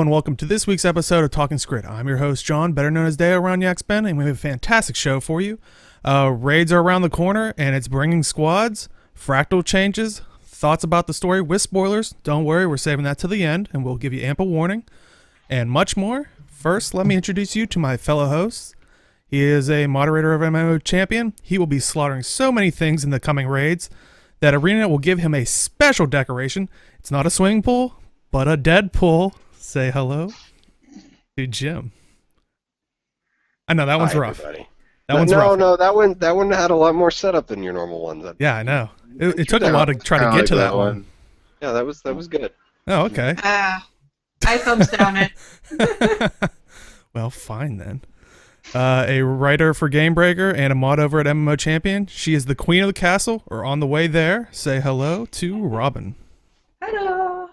Hello and welcome to this week's episode of Talking Skritt. I'm your host John, better known as Deo around Yak's Bend, and we have a fantastic show for you. Raids are around the corner and it's bringing squads, Fractal Changes, thoughts about the story with spoilers. Don't worry, we're saving that to the end and we'll give you ample warning, and much more. First, let me introduce you to my fellow host. He is a moderator of MMO Champion. He will be slaughtering so many things in the coming raids that Arena will give him a special decoration. It's not a swimming pool, but a dead pool. Say hello to Jim. I know that one's rough. Everybody. That one's rough. No, that one had a lot more setup than your normal ones. Yeah, I know. It took a lot to try to get to that one. Yeah, that was good. Oh, okay. I thumbs down it. Well, fine then. A writer for Gamebreaker and a mod over at MMO Champion. She is the queen of the castle, or on the way there. Say hello to Robin. Hello.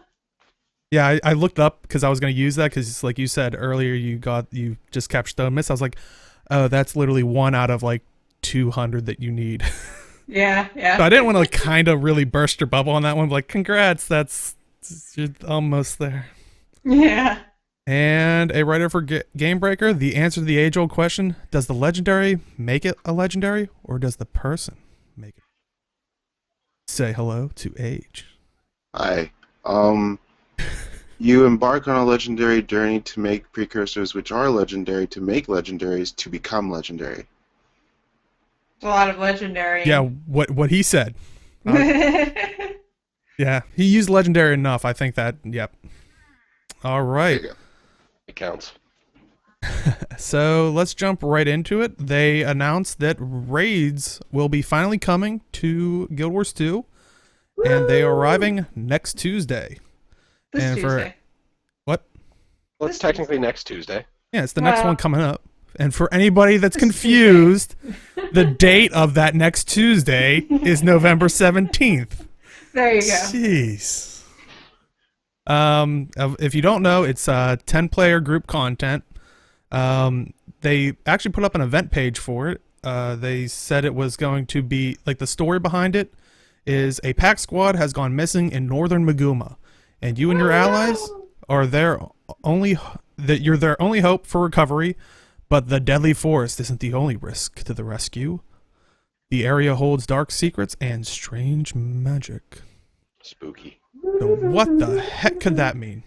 Yeah, I looked up because I was going to use that because, like you said earlier, you just captured Stone Mist. I was like, oh, that's literally one out of like 200 that you need. Yeah. So I didn't want to like kind of really burst your bubble on that one. But, like, congrats, you're almost there. Yeah. And a writer for Gamebreaker, the answer to the age-old question: does the legendary make it a legendary, or does the person make it? Say hello to Age. Hi. You embark on a legendary journey to make precursors which are legendary to make legendaries to become legendary. It's a lot of legendary. Yeah, what he said. Yeah, he used legendary enough. I think that, yep. All right. There you go. It counts. So let's jump right into it. They announced that raids will be finally coming to Guild Wars 2, and they are arriving next Tuesday. This Tuesday. What? Well, it's technically next Tuesday. Yeah, it's the next one coming up. And for anybody that's confused, the date of that next Tuesday is November 17th. There you go. Jeez. If you don't know, it's 10-player group content. They actually put up an event page for it. They said it was going to be, like, the story behind it is a pack squad has gone missing in northern Maguma, and you and your allies are you're their only hope for recovery, but the deadly forest isn't the only risk to the rescue. The area holds dark secrets and strange magic. Spooky. So what the heck could that mean?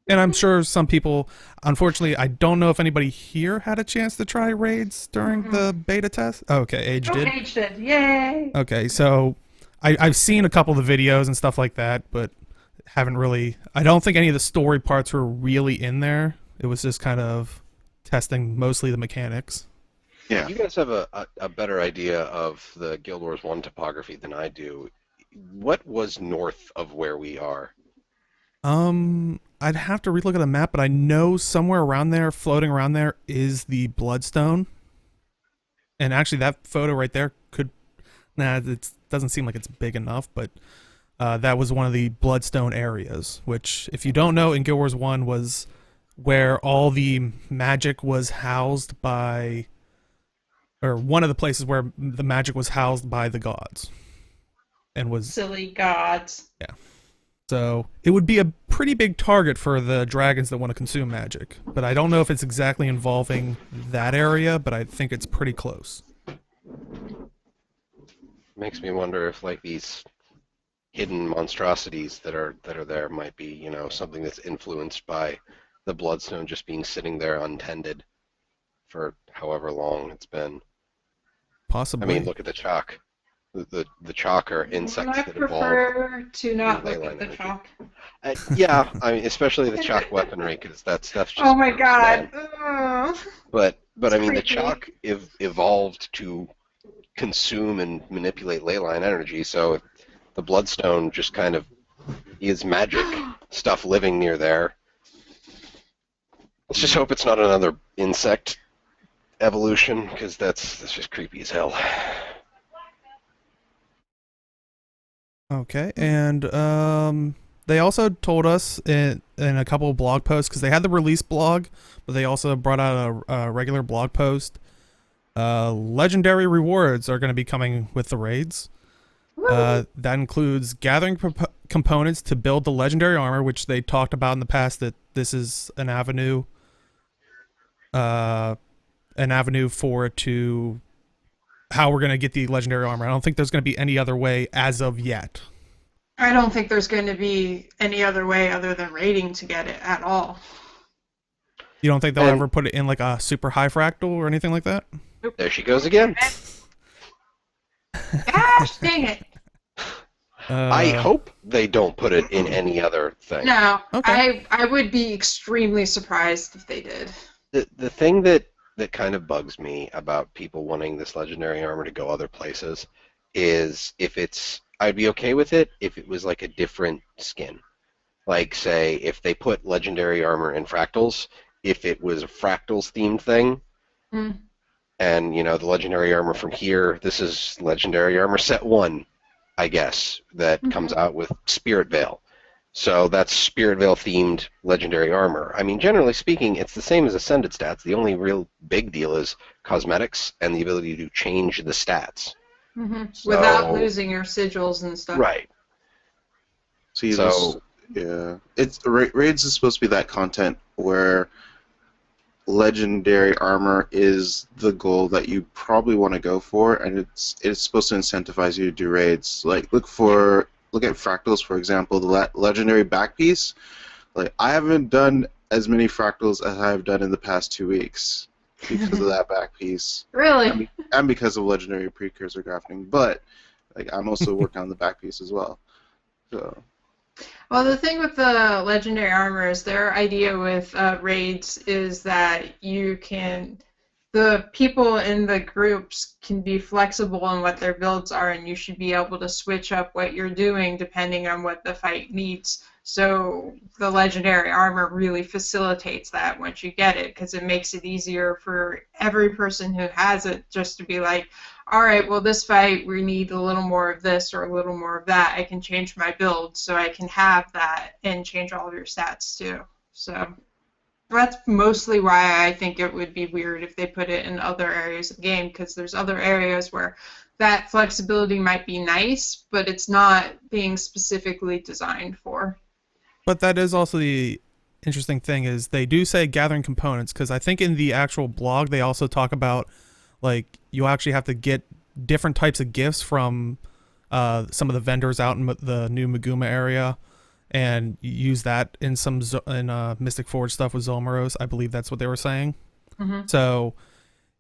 And I'm sure some people, unfortunately, I don't know if anybody here had a chance to try raids during the beta test. Okay, Age did. Age did. Yay. Okay, so I've seen a couple of the videos and stuff like that, but haven't really, I don't think any of the story parts were really in there. It was just kind of testing mostly the mechanics. Yeah. You guys have a better idea of the Guild Wars 1 topography than I do. What was north of where we are? I'd have to relook at the map, but I know somewhere around there, floating around there, is the Bloodstone. And actually, that photo right there it doesn't seem like it's big enough, but that was one of the Bloodstone areas, which, if you don't know, in Guild Wars 1 was where all the magic was housed by, or one of the places where the magic was housed by the gods. And was Silly gods. Yeah. So it would be a pretty big target for the dragons that want to consume magic. But I don't know if it's exactly involving that area, but I think it's pretty close. Makes me wonder if, like, these hidden monstrosities that are there might be, you know, something that's influenced by the Bloodstone just being sitting there untended for however long it's been. Possibly. I mean, look at the chalk. The chalk are insects I that prefer evolved. to not in look leyline at the energy. chalk. Yeah, I mean, especially the chalk weaponry, because that stuff's just Oh my gross, god. man. Ugh. But It's I mean, the creepy. chalk evolved to consume and manipulate leyline energy, so the Bloodstone just kind of is magic stuff living near there. Let's just hope it's not another insect evolution, because that's just creepy as hell. Okay, and they also told us in a couple of blog posts, because they had the release blog, but they also brought out a regular blog post. Legendary rewards are going to be coming with the raids. That includes gathering components to build the legendary armor, which they talked about in the past that this is an avenue for it to how we're going to get the legendary armor. I don't think there's going to be any other way as of yet. I don't think there's going to be any other way other than raiding to get it at all. You don't think they'll ever put it in like a super high fractal or anything like that? There she goes again. Gosh, dang it. I hope they don't put it in any other thing. No, Okay. I would be extremely surprised if they did. The thing that kind of bugs me about people wanting this legendary armor to go other places is I'd be okay with it if it was like a different skin. Like, say, if they put legendary armor in fractals, if it was a fractals themed thing, and, you know, the legendary armor from here, this is legendary armor set 1, I guess, that comes out with Spirit Veil. So that's Spirit Veil themed legendary armor. I mean, generally speaking, it's the same as Ascended stats. The only real big deal is cosmetics and the ability to change the stats. Without losing your sigils and stuff. Right. See, So- Raids is supposed to be that content where legendary armor is the goal that you probably want to go for, and it's supposed to incentivize you to do raids. Like, look at fractals, for example, the legendary back piece. Like, I haven't done as many fractals as I've done in the past 2 weeks because of that back piece. Really? And because of legendary precursor crafting, but like I'm also working on the back piece as well. So. Well, the thing with the legendary armor is their idea with raids is that the people in the groups can be flexible in what their builds are, and you should be able to switch up what you're doing depending on what the fight needs. So the legendary armor really facilitates that once you get it, because it makes it easier for every person who has it just to be like, all right, well, this fight we need a little more of this or a little more of that. I can change my build so I can have that and change all of your stats too. So that's mostly why I think it would be weird if they put it in other areas of the game, because there's other areas where that flexibility might be nice, but it's not being specifically designed for. But that is also the interesting thing is they do say gathering components, because I think in the actual blog they also talk about like you actually have to get different types of gifts from some of the vendors out in the new Maguma area, and use that in some Mystic Forge stuff with Zolmaros. I believe that's what they were saying. So,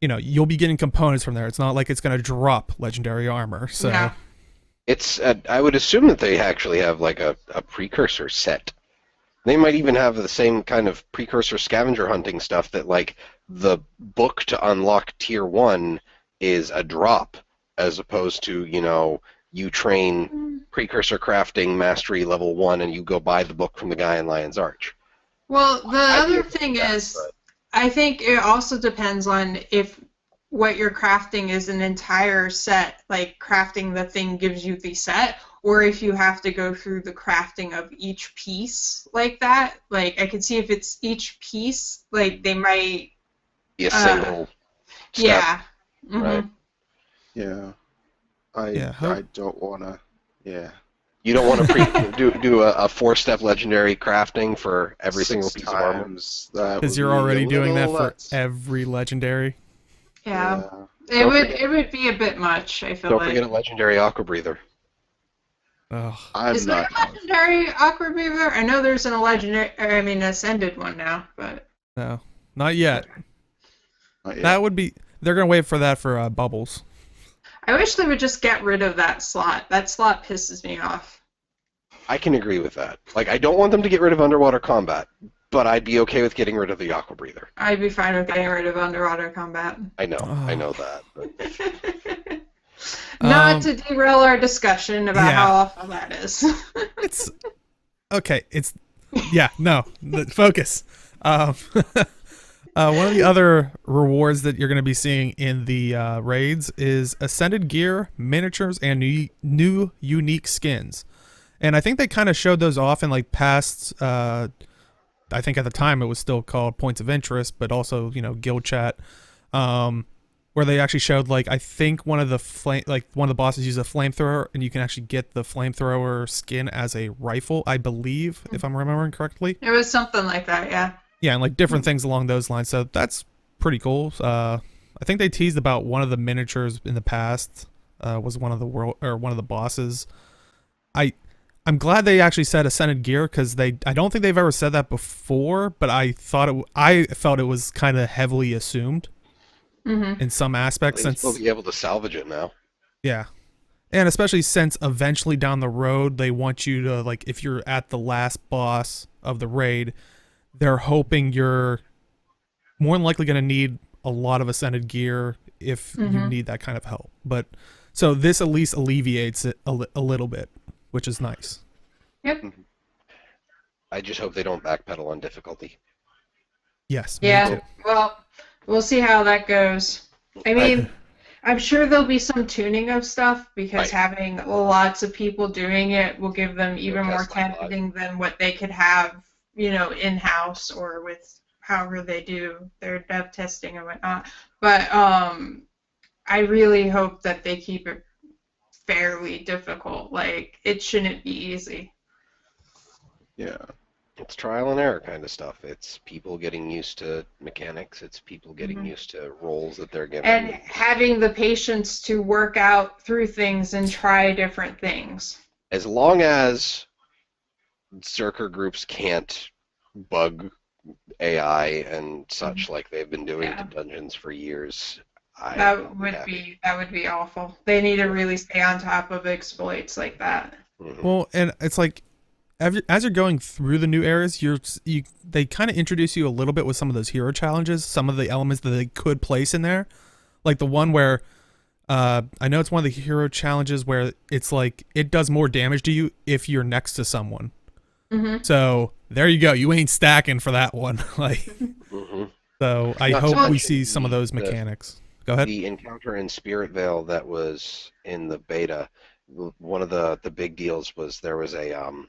you know, you'll be getting components from there. It's not like it's going to drop legendary armor. So. Yeah. It's I would assume that they actually have like a precursor set. They might even have the same kind of precursor scavenger hunting stuff that like the book to unlock tier 1 is a drop as opposed to, you know, you train precursor crafting mastery level 1 and you go buy the book from the guy in Lion's Arch. Well, the other thing is, I think it also depends on if what you're crafting is an entire set, like crafting the thing gives you the set, or if you have to go through the crafting of each piece like that. Like, I could see if it's each piece, like, they might... Be a single step. Yeah. Right. Yeah. I don't want to... Yeah. You don't want to do a 4-step legendary crafting for every single piece of armor? Because you're already doing that for every legendary. Yeah. Don't It would be a bit much, I feel Don't like. forget a legendary aqua breather. Oh. Is there a legendary Aqua Breather? I know there's an ascended one now, but... No, not yet. Not yet. That would be... They're going to wait for that for Bubbles. I wish they would just get rid of that slot. That slot pisses me off. I can agree with that. Like, I don't want them to get rid of underwater combat, but I'd be okay with getting rid of the aqua breather. I'd be fine with getting rid of underwater combat. I know that. But... Not to derail our discussion about how awful that is. It's... Okay, it's... Yeah, no. Focus. One of the other rewards that you're going to be seeing in the raids is Ascended Gear, Miniatures, and new unique skins. And I think they kind of showed those off in like past... I think at the time it was still called Points of Interest, but also, you know, Guild Chat. where they actually showed like I think one of the bosses used a flamethrower, and you can actually get the flamethrower skin as a rifle, I believe, if I'm remembering correctly. It was something like that, yeah. Yeah, and like different things along those lines. So that's pretty cool. I think they teased about one of the miniatures in the past was one of the bosses. I'm glad they actually said Ascended Gear, because I don't think they've ever said that before, but I felt it was kind of heavily assumed in some aspects, since we'll be able to salvage it now. yeah, and especially since eventually down the road they want you to, like, if you're at the last boss of the raid, they're hoping you're more than likely going to need a lot of Ascended Gear if you need that kind of help. But so this at least alleviates it a little bit, which is nice. Yep. I just hope they don't backpedal on difficulty. Yes. Me Yeah. too. Well, we'll see how that goes. I mean, I'm sure there'll be some tuning of stuff, because having lots of people doing it will give them even more testing than what they could have, in-house or with however they do their dev testing and whatnot. But I really hope that they keep it fairly difficult. Like, it shouldn't be easy. Yeah. It's trial and error kind of stuff. It's people getting used to mechanics. It's people getting used to roles that they're given. And having the patience to work out through things and try different things. As long as Zerker groups can't bug AI and such like they've been doing to dungeons for years, that would be awful. They need to really stay on top of exploits like that. Well, and it's like, as you're going through the new areas, they kind of introduce you a little bit with some of those hero challenges, some of the elements that they could place in there, like the one where I know it's one of the hero challenges where it's like it does more damage to you if you're next to someone. So there you go. You ain't stacking for that one. Like, so I hope we see some of those mechanics. Go ahead. The encounter in Spirit Vale that was in the beta, one of the big deals was there was an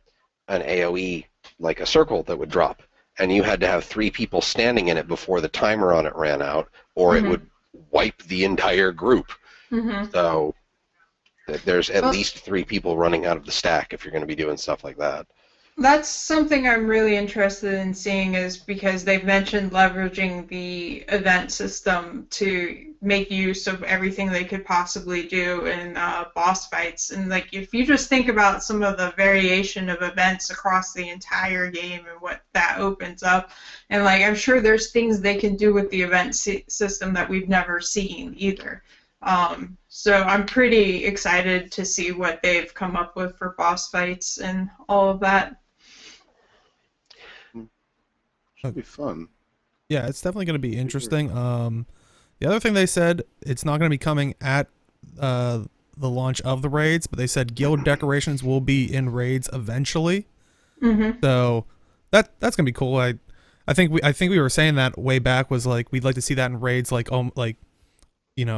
AoE, like a circle that would drop, and you had to have 3 people standing in it before the timer on it ran out, or it would wipe the entire group. So there's at least 3 people running out of the stack if you're going to be doing stuff like that. That's something I'm really interested in seeing, is because they've mentioned leveraging the event system to make use of everything they could possibly do in boss fights. And like, if you just think about some of the variation of events across the entire game and what that opens up, and like, I'm sure there's things they can do with the event system that we've never seen either. So I'm pretty excited to see what they've come up with for boss fights and all of that. Should be fun. Yeah, it's definitely going to be interesting. The other thing they said, it's not going to be coming at the launch of the raids, but they said guild decorations will be in raids eventually. So that's going to be cool. I think we were saying that way back, was like we'd like to see that in raids, like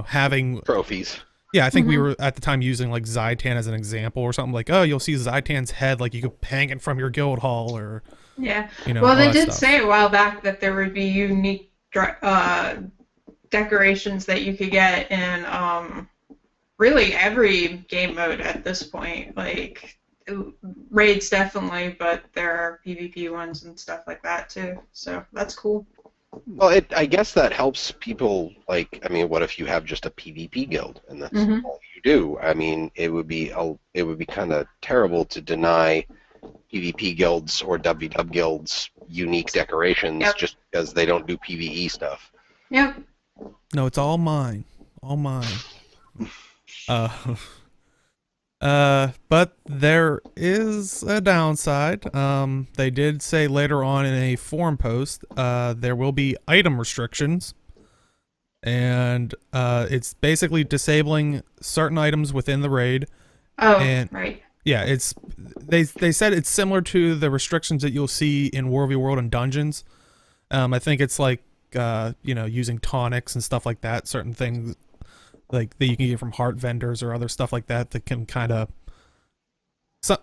having trophies. Yeah, I think we were at the time using like Zytan as an example or something, like, oh, you'll see Zytan's head, like you could hang it from your guild hall, or well, they did say a while back that there would be unique decorations that you could get in really every game mode at this point. Like, raids definitely, but there are PvP ones and stuff like that too. So that's cool. Well, I guess that helps people. Like, I mean, what if you have just a PvP guild and that's all you do? I mean, it would be kind of terrible to deny PvP guilds or WW guilds unique decorations just because they don't do PvE stuff. Yep. No, it's all mine. All mine. But there is a downside. They did say later on in a forum post, there will be item restrictions, and it's basically disabling certain items within the raid. Oh, and right. Yeah, they said it's similar to the restrictions that you'll see in War v World and Dungeons. I think it's like using tonics and stuff like that. Certain things like that you can get from heart vendors or other stuff like that can kind of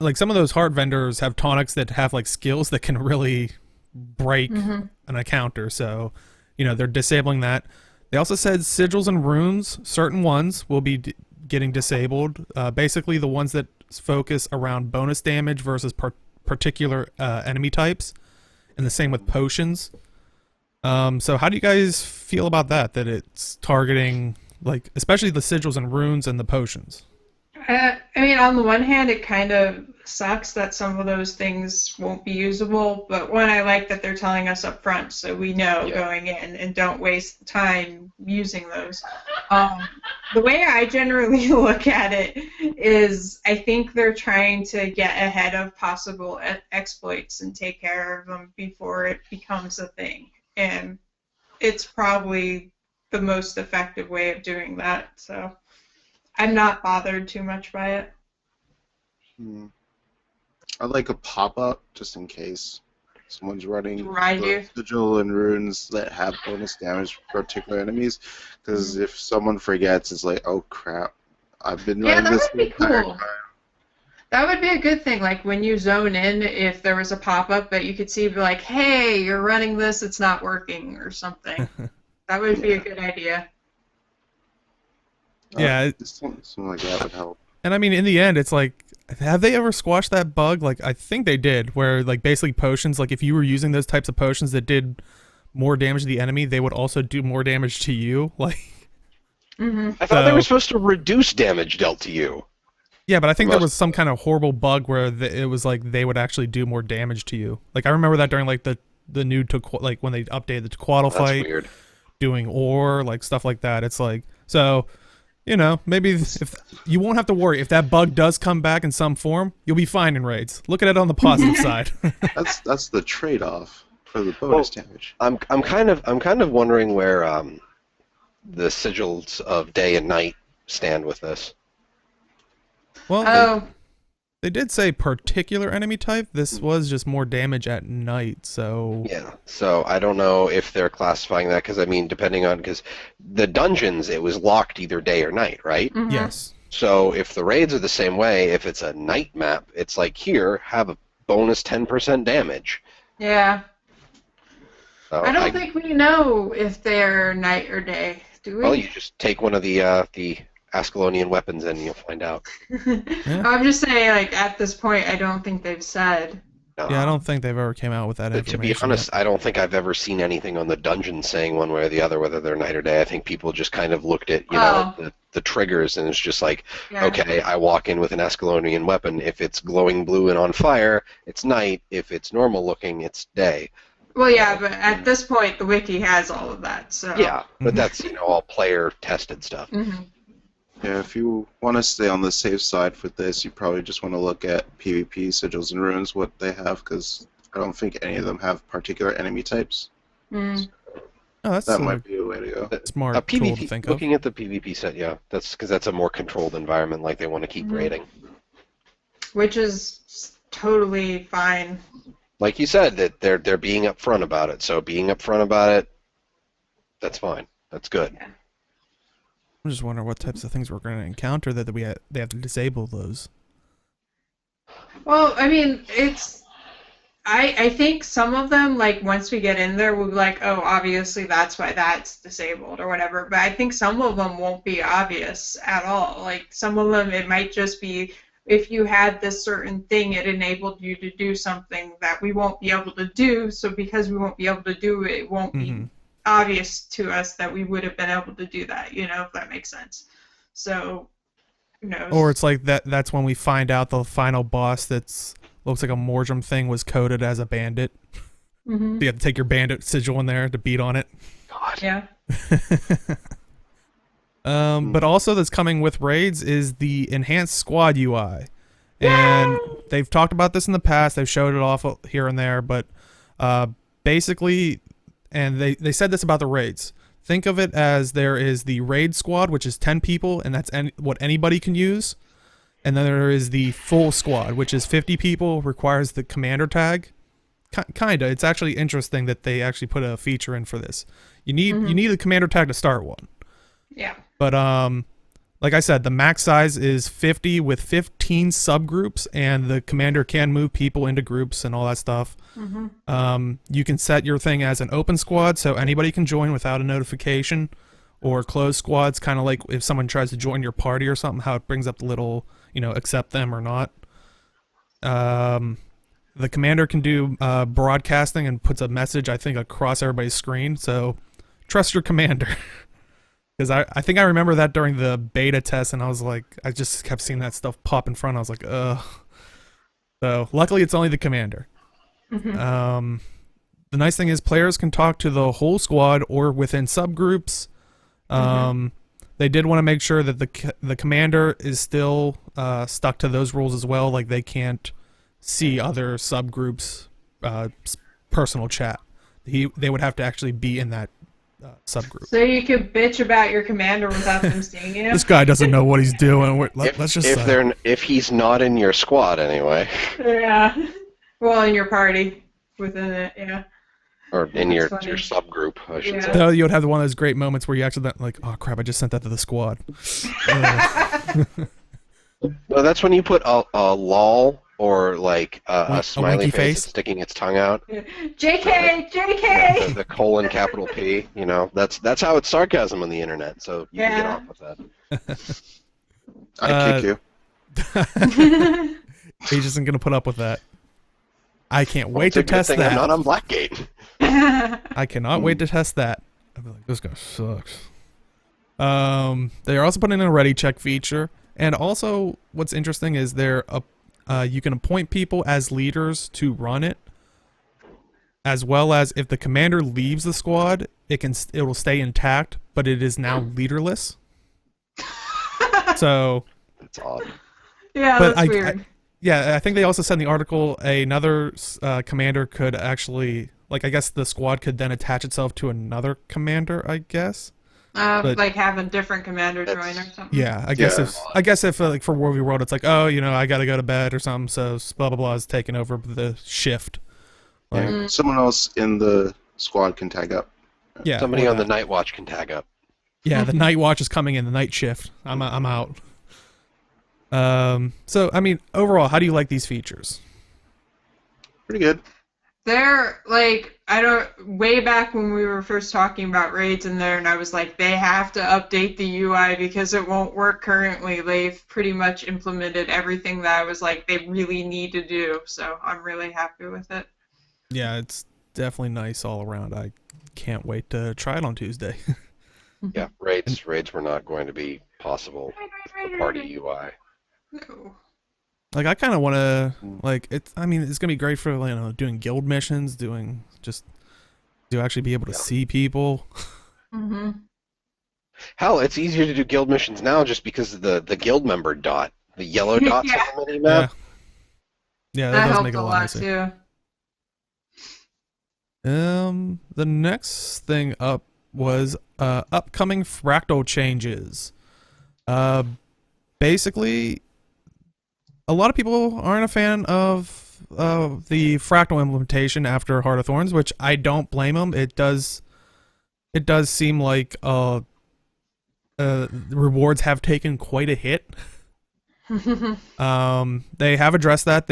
like, some of those heart vendors have tonics that have like skills that can really break an encounter. So they're disabling that. They also said sigils and runes, certain ones will be getting disabled. Basically, the ones that focus around bonus damage versus particular enemy types, and the same with potions. So how do you guys feel about that? That it's targeting, like, especially the sigils and runes and the potions? I mean, on the one hand, it kind of sucks that some of those things won't be usable, but one, I like that they're telling us up front so we know going in and don't waste time using those. The way I generally look at it is I think they're trying to get ahead of possible exploits and take care of them before it becomes a thing. And it's probably the most effective way of doing that, so I'm not bothered too much by it. I like a pop-up just in case someone's running Remind you. sigil and runes that have bonus damage for particular enemies. Because if someone forgets, it's like, oh crap, I've been running this would be entire cool. time. That would be a good thing, like when you zone in, if there was a pop-up that you could see, be like, hey, you're running this, it's not working, or something. That would be a good idea. Yeah. Something like that would help. And I mean, in the end, it's like, have they ever squashed that bug? Like, I think they did, where, like, basically potions, like, if you were using those types of potions that did more damage to the enemy, they would also do more damage to you. Like, I thought they were supposed to reduce damage dealt to you. yeah, but I think there was some kind of horrible bug where it was like they would actually do more damage to you. Like, I remember that during, like, the new, like, when they updated the Tequatl That's fight, weird. doing ore, like, stuff like that. It's like, so... You know, maybe if you won't have to worry if that bug does come back in some form, you'll be fine in raids. Look at it on the positive side. That's the trade-off for the bonus damage. I'm kind of wondering where the sigils of day and night stand with this. Well, they did say particular enemy type. This was just more damage at night, so... Yeah, so I don't know if they're classifying that, because, I mean, depending on... Because the dungeons, it was locked either day or night, right? Mm-hmm. Yes. So if the raids are the same way, if it's a night map, it's like, here, have a bonus 10% damage. Yeah. So I don't think we know if they're night or day, do we? Well, you just take one of the Ascalonian weapons and you'll find out. Yeah. I'm just saying, like, at this point, I don't think they've said. No. Yeah, I don't think they've ever came out with that information. To be honest, I don't think I've ever seen anything on the dungeon saying one way or the other whether they're night or day. I think people just kind of looked at, know, the triggers, and it's just like, okay, I walk in with an Ascalonian weapon. If it's glowing blue and on fire, it's night. If it's normal looking, it's day. Well, yeah, but at this point, the wiki has all of that, so... Yeah, but that's, all player-tested stuff. Mm-hmm. Yeah, if you want to stay on the safe side for this, you probably just want to look at PvP, sigils, and runes, what they have, because I don't think any of them have particular enemy types. Mm. Oh, that's That might be a way to go. smart tool PvP, to think of. looking at the PvP set, yeah, that's because that's a more controlled environment, like they want to keep raiding. Which is totally fine. Like you said, that they're being upfront about it. So being upfront about it, that's fine. That's good. Yeah. I'm just wondering what types of things we're going to encounter that they have to disable those. Well, I mean, it's... I think some of them, like, once we get in there, we'll be like, oh, obviously that's why that's disabled or whatever. But I think some of them won't be obvious at all. Like, some of them, it might just be, if you had this certain thing, it enabled you to do something that we won't be able to do. So because we won't be able to do it, it won't be obvious to us that we would have been able to do that, if that makes sense. So, who knows? Or it's like that's when we find out the final boss that's looks like a Mordrum thing was coded as a bandit. Mm-hmm. So you have to take your bandit sigil in there to beat on it. God. Yeah. But also that's coming with raids is the enhanced squad UI. And they've talked about this in the past. They've showed it off here and there, but basically, and they said this about the raids. Think of it as there is the raid squad, which is 10 people, and that's what anybody can use. And then there is the full squad, which is 50 people, requires the commander tag. Kinda. It's actually interesting that they actually put a feature in for this. You need a commander tag to start one. Yeah. But like I said, the max size is 50 with 15 subgroups, and the commander can move people into groups and all that stuff. You can set your thing as an open squad, so anybody can join without a notification, or closed squads, kind of like if someone tries to join your party or something, how it brings up the little, accept them or not. The commander can do broadcasting and puts a message, I think, across everybody's screen. So trust your commander. Because I think I remember that during the beta test, and I was like, I just kept seeing that stuff pop in front. I was like, ugh. So luckily, it's only the commander. The nice thing is players can talk to the whole squad or within subgroups. They did want to make sure that the commander is still stuck to those rules as well. Like they can't see other subgroups' personal chat. They would have to actually be in that subgroup. So you could bitch about your commander without them seeing you. This guy doesn't know what he's doing. Let's just if he's not in your squad anyway. Yeah. Well, in your party, within it, yeah. Or in your subgroup, I should say. No, you would have one of those great moments where you actually like, oh crap, I just sent that to the squad. No, that's when you put a lol or like a smiley face sticking its tongue out. JK, JK. The colon capital P. That's how it's sarcasm on the internet. So you can get off with that. I kick you. He's just gonna put up with that. I can't wait to It's a good test thing that. I'm not on Blackgate. I cannot wait to test that. I'll be like, this guy sucks. They are also putting in a ready check feature, and also what's interesting is you can appoint people as leaders to run it, as well as if the commander leaves the squad, it will stay intact, but it is now leaderless. So It's odd. Yeah, but that's weird. I think they also said in the article another commander could actually, like, I guess the squad could then attach itself to another commander, I guess. Like have a different commander join or something. Yeah, I guess if like for World v World, it's like, oh, I got to go to bed or something, so blah blah blah is taking over the shift. Like, Someone else in the squad can tag up. yeah, Somebody on the night watch can tag up. Yeah, the night watch is coming in, the night shift. I'm out. So I mean, overall, how do you like these features? Pretty good. They're like, way back when we were first talking about raids in there, and I was like, they have to update the UI because it won't work currently. They've pretty much implemented everything that I was like, they really need to do. So I'm really happy with it. Yeah, it's definitely nice all around. I can't wait to try it on Tuesday. Yeah, raids were not going to be possible with the party UI. No. Like, I kind of want to, like, it's going to be great for, doing guild missions, to actually be able to see people. Hell, it's easier to do guild missions now just because of the guild member dot. The yellow dots on the mini-map. Yeah, That does helped make it a a lot lot nicer. too. The next thing up was upcoming Fractal Changes. Basically, a lot of people aren't a fan of the Fractal implementation after Heart of Thorns, which I don't blame them. It does seem like rewards have taken quite a hit. They have addressed that.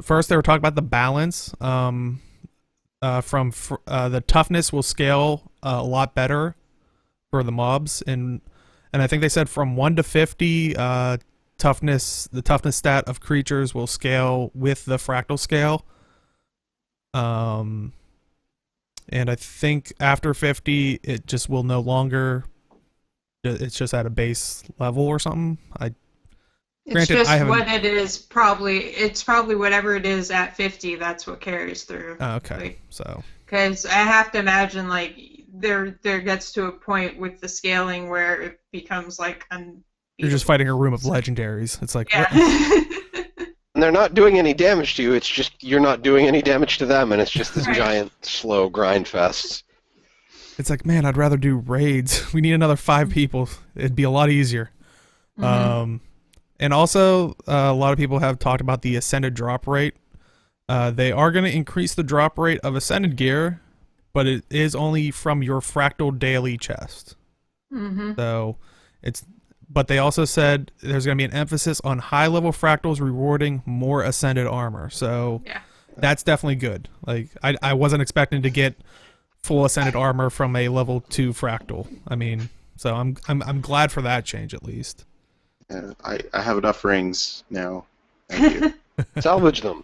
First they were talking about the balance. The toughness will scale a lot better for the mobs, and I think they said from 1 to 50, the toughness stat of creatures will scale with the fractal scale. And I think after 50, it just will no longer. It's just at a base level or something. It's probably whatever it is at 50. That's what carries through. Oh, okay, so because I have to imagine like there gets to a point with the scaling where it becomes like you're just fighting a room of legendaries. It's like, yeah. And they're not doing any damage to you. It's just you're not doing any damage to them, and it's just this giant slow grind fest. It's like, man, I'd rather do raids. We need another 5 people. It'd be a lot easier. And also, a lot of people have talked about the Ascended drop rate. They are going to increase the drop rate of Ascended gear, but it is only from your Fractal Daily chest. So, but they also said there's going to be an emphasis on high-level Fractals rewarding more Ascended armor. So, that's definitely good. Like, I wasn't expecting to get full Ascended armor from a level 2 Fractal. I mean, So I'm glad for that change at least. Yeah, I have enough rings now. Thank you. Salvage them.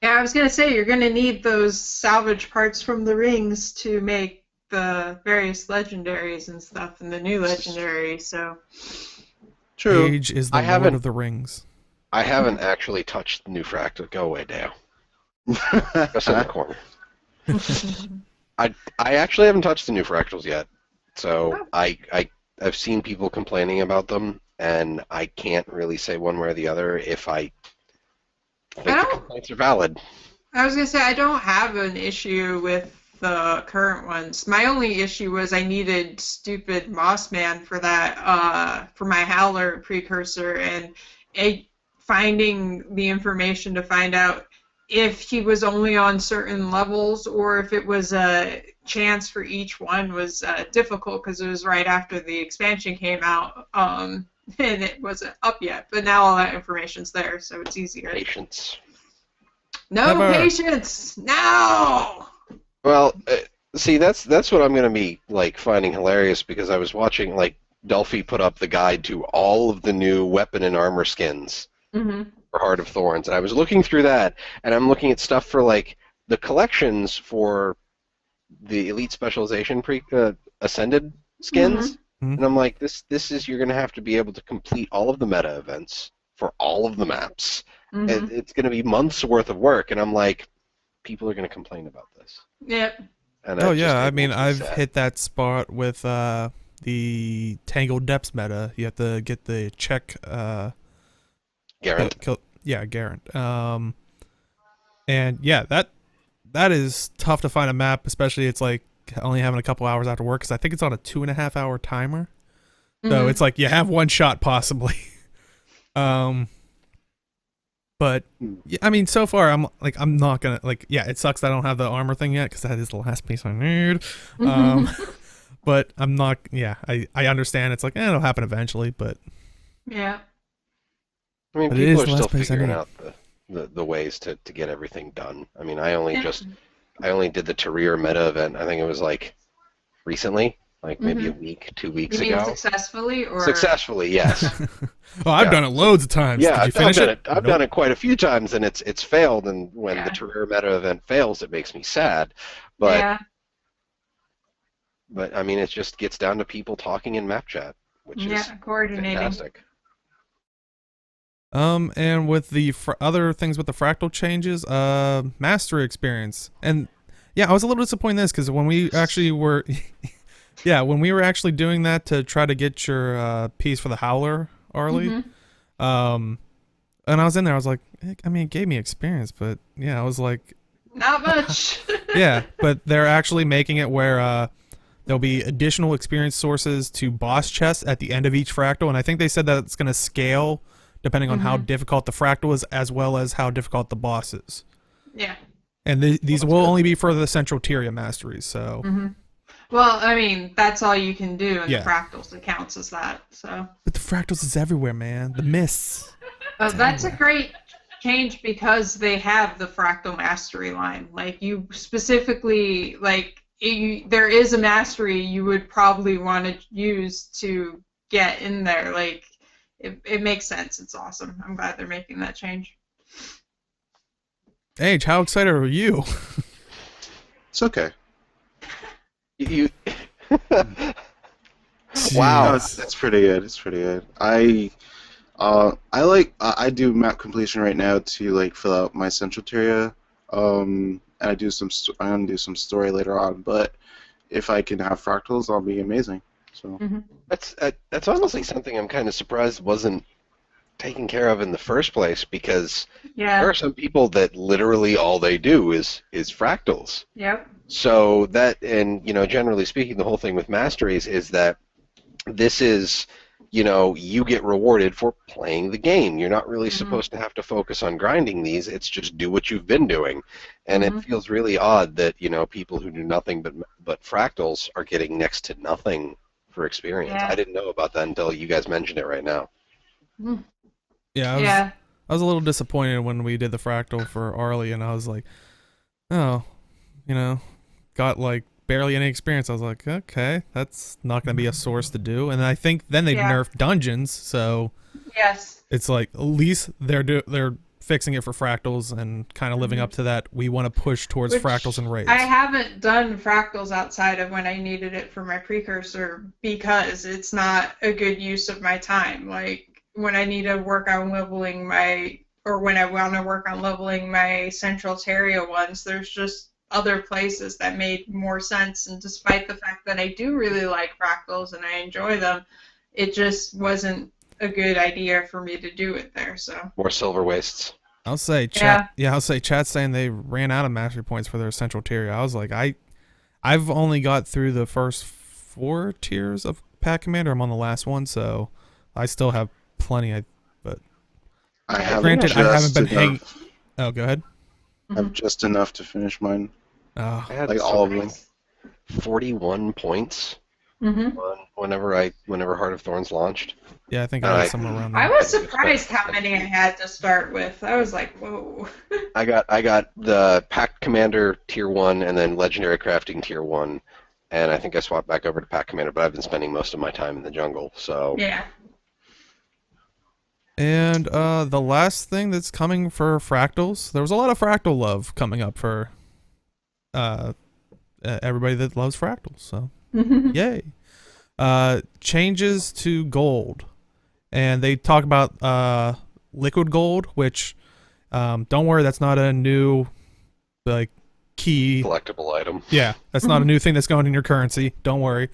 Yeah, I was gonna say you're gonna need those salvage parts from the rings to make the various legendaries and stuff, and the new legendary. So True. Age is the I Lord haven't- of the Rings. I haven't actually touched the new Fractal. Go away, Dale. Just in the corner. I actually haven't touched the new Fractals yet. So I've seen people complaining about them, and I can't really say one way or the other if I think the complaints are valid. I was gonna say I don't have an issue with the current ones. My only issue was I needed stupid Moss Man for that for my Howler precursor, and finding the information to find out if he was only on certain levels or if it was a chance for each one was difficult because it was right after the expansion came out, and it wasn't up yet. But now all that information's there, so it's easier. Patience. No Never. patience! No! Well, see, that's what I'm gonna be like finding hilarious because I was watching like Delphi put up the guide to all of the new weapon and armor skins Mm-hmm. for Heart of Thorns, and I was looking through that, and I'm looking at stuff for like the collections for the Elite Specialization Ascended skins, and I'm like, this is you're gonna have to be able to complete all of the meta events for all of the maps. Mm-hmm. It's gonna be months worth of work, and I'm like, people are gonna complain about this. Yep. And Oh that just yeah, I makes mean me I've sad. hit that spot with the Tangled Depths meta. You have to get the check Garant. Garant. And yeah, that is tough to find a map, especially it's like only having a couple hours after work because I think it's on a 2.5 hour timer. So it's like you have one shot possibly. But yeah, I mean, so far I'm not gonna it sucks that I don't have the armor thing yet because that is the last piece I need. But I'm not. Yeah, I understand. It's like it'll happen eventually, but Yeah. I mean, But it people is are the still last place I figuring need. out the ways to get everything done. I mean, I only did the Terrier meta event. I think it was like recently, like maybe a week, 2 weeks You mean ago. successfully or Successfully, yes. oh, I've Yeah. done it loads of times. Yeah, Did you finish it? I've done it quite a few times, and it's failed. And when Yeah. the Terrier meta event fails, it makes me sad. But yeah. I mean, it just gets down to people talking in map chat, which is Coordinating. fantastic. And with the other things with the fractal changes, mastery experience, and yeah, I was a little disappointed in this because when we actually were, when we were actually doing that to try to get your piece for the Howler, Arlie, and I was in there, I was like, I mean, it gave me experience, but yeah, I was like, Not much. yeah, but they're actually making it where there'll be additional experience sources to boss chests at the end of each fractal, and I think they said that it's going to scale depending on how difficult the fractal is as well as how difficult the boss is. Yeah. And these will only be for the central tier masteries, so... Well, I mean, that's all you can do in Yeah. the fractals. It counts as that. So. But the fractals is everywhere, man. The mists. That's a great change because they have the fractal mastery line. Like you specifically, there is a mastery you would probably want to use to get in there. Like it makes sense. It's awesome. I'm glad they're making that change. Age, how excited are you? It's okay. You No, Wow. it's pretty good. It's pretty good. I do map completion right now to like fill out my central area. And I'm gonna do some story later on. But if I can have fractals, I'll be amazing. So that's honestly something I'm kind of surprised wasn't taken care of in the first place because Yeah. there are some people that literally all they do is fractals. Yep. So that, and generally speaking, the whole thing with masteries is that this is, you get rewarded for playing the game. You're not really supposed to have to focus on grinding these. It's just do what you've been doing. And it feels really odd that, people who do nothing but fractals are getting next to nothing for experience. Yeah. I didn't know about that until you guys mentioned it right now. Yeah, I was a little disappointed when we did the fractal for Arlie, and I was like, oh, got like barely any experience. I was like, okay, that's not going to be a source to do. And I think then they Yeah. nerfed dungeons, so Yes. it's like at least they're fixing it for fractals and kind of living up to that. We want to push towards Which fractals and raids. I haven't done fractals outside of when I needed it for my precursor because it's not a good use of my time. Like when I need to work on leveling when I want to work on leveling my Central Terria ones, there's just other places that made more sense. And despite the fact that I do really like fractals and I enjoy them, it just wasn't a good idea for me to do it there. So More silver wastes. I'll say chat. Yeah, I'll say chat's saying they ran out of mastery points for their Central Tier. I was like, I've only got through the first 4 tiers of Pack Commander. I'm on the last one, so I still have plenty. But I have granted, I haven't been hanging. enough. Oh, go ahead. I have just enough to finish mine. Oh, I had Like all of them. 41 points Mm-hmm. whenever Heart of Thorns launched. yeah, I think I was somewhere around there. I was surprised how many I had to start with. I was like, whoa. I got the Pack Commander Tier 1 and then Legendary Crafting Tier 1, and I think I swapped back over to Pack Commander, but I've been spending most of my time in the jungle, so... Yeah. And the last thing that's coming for fractals, there was a lot of fractal love coming up for everybody that loves fractals. So yay! Changes to gold, and they talk about liquid gold, which don't worry, that's not a new like key Collectible item. Yeah, that's not a new thing that's going in your currency. Don't worry.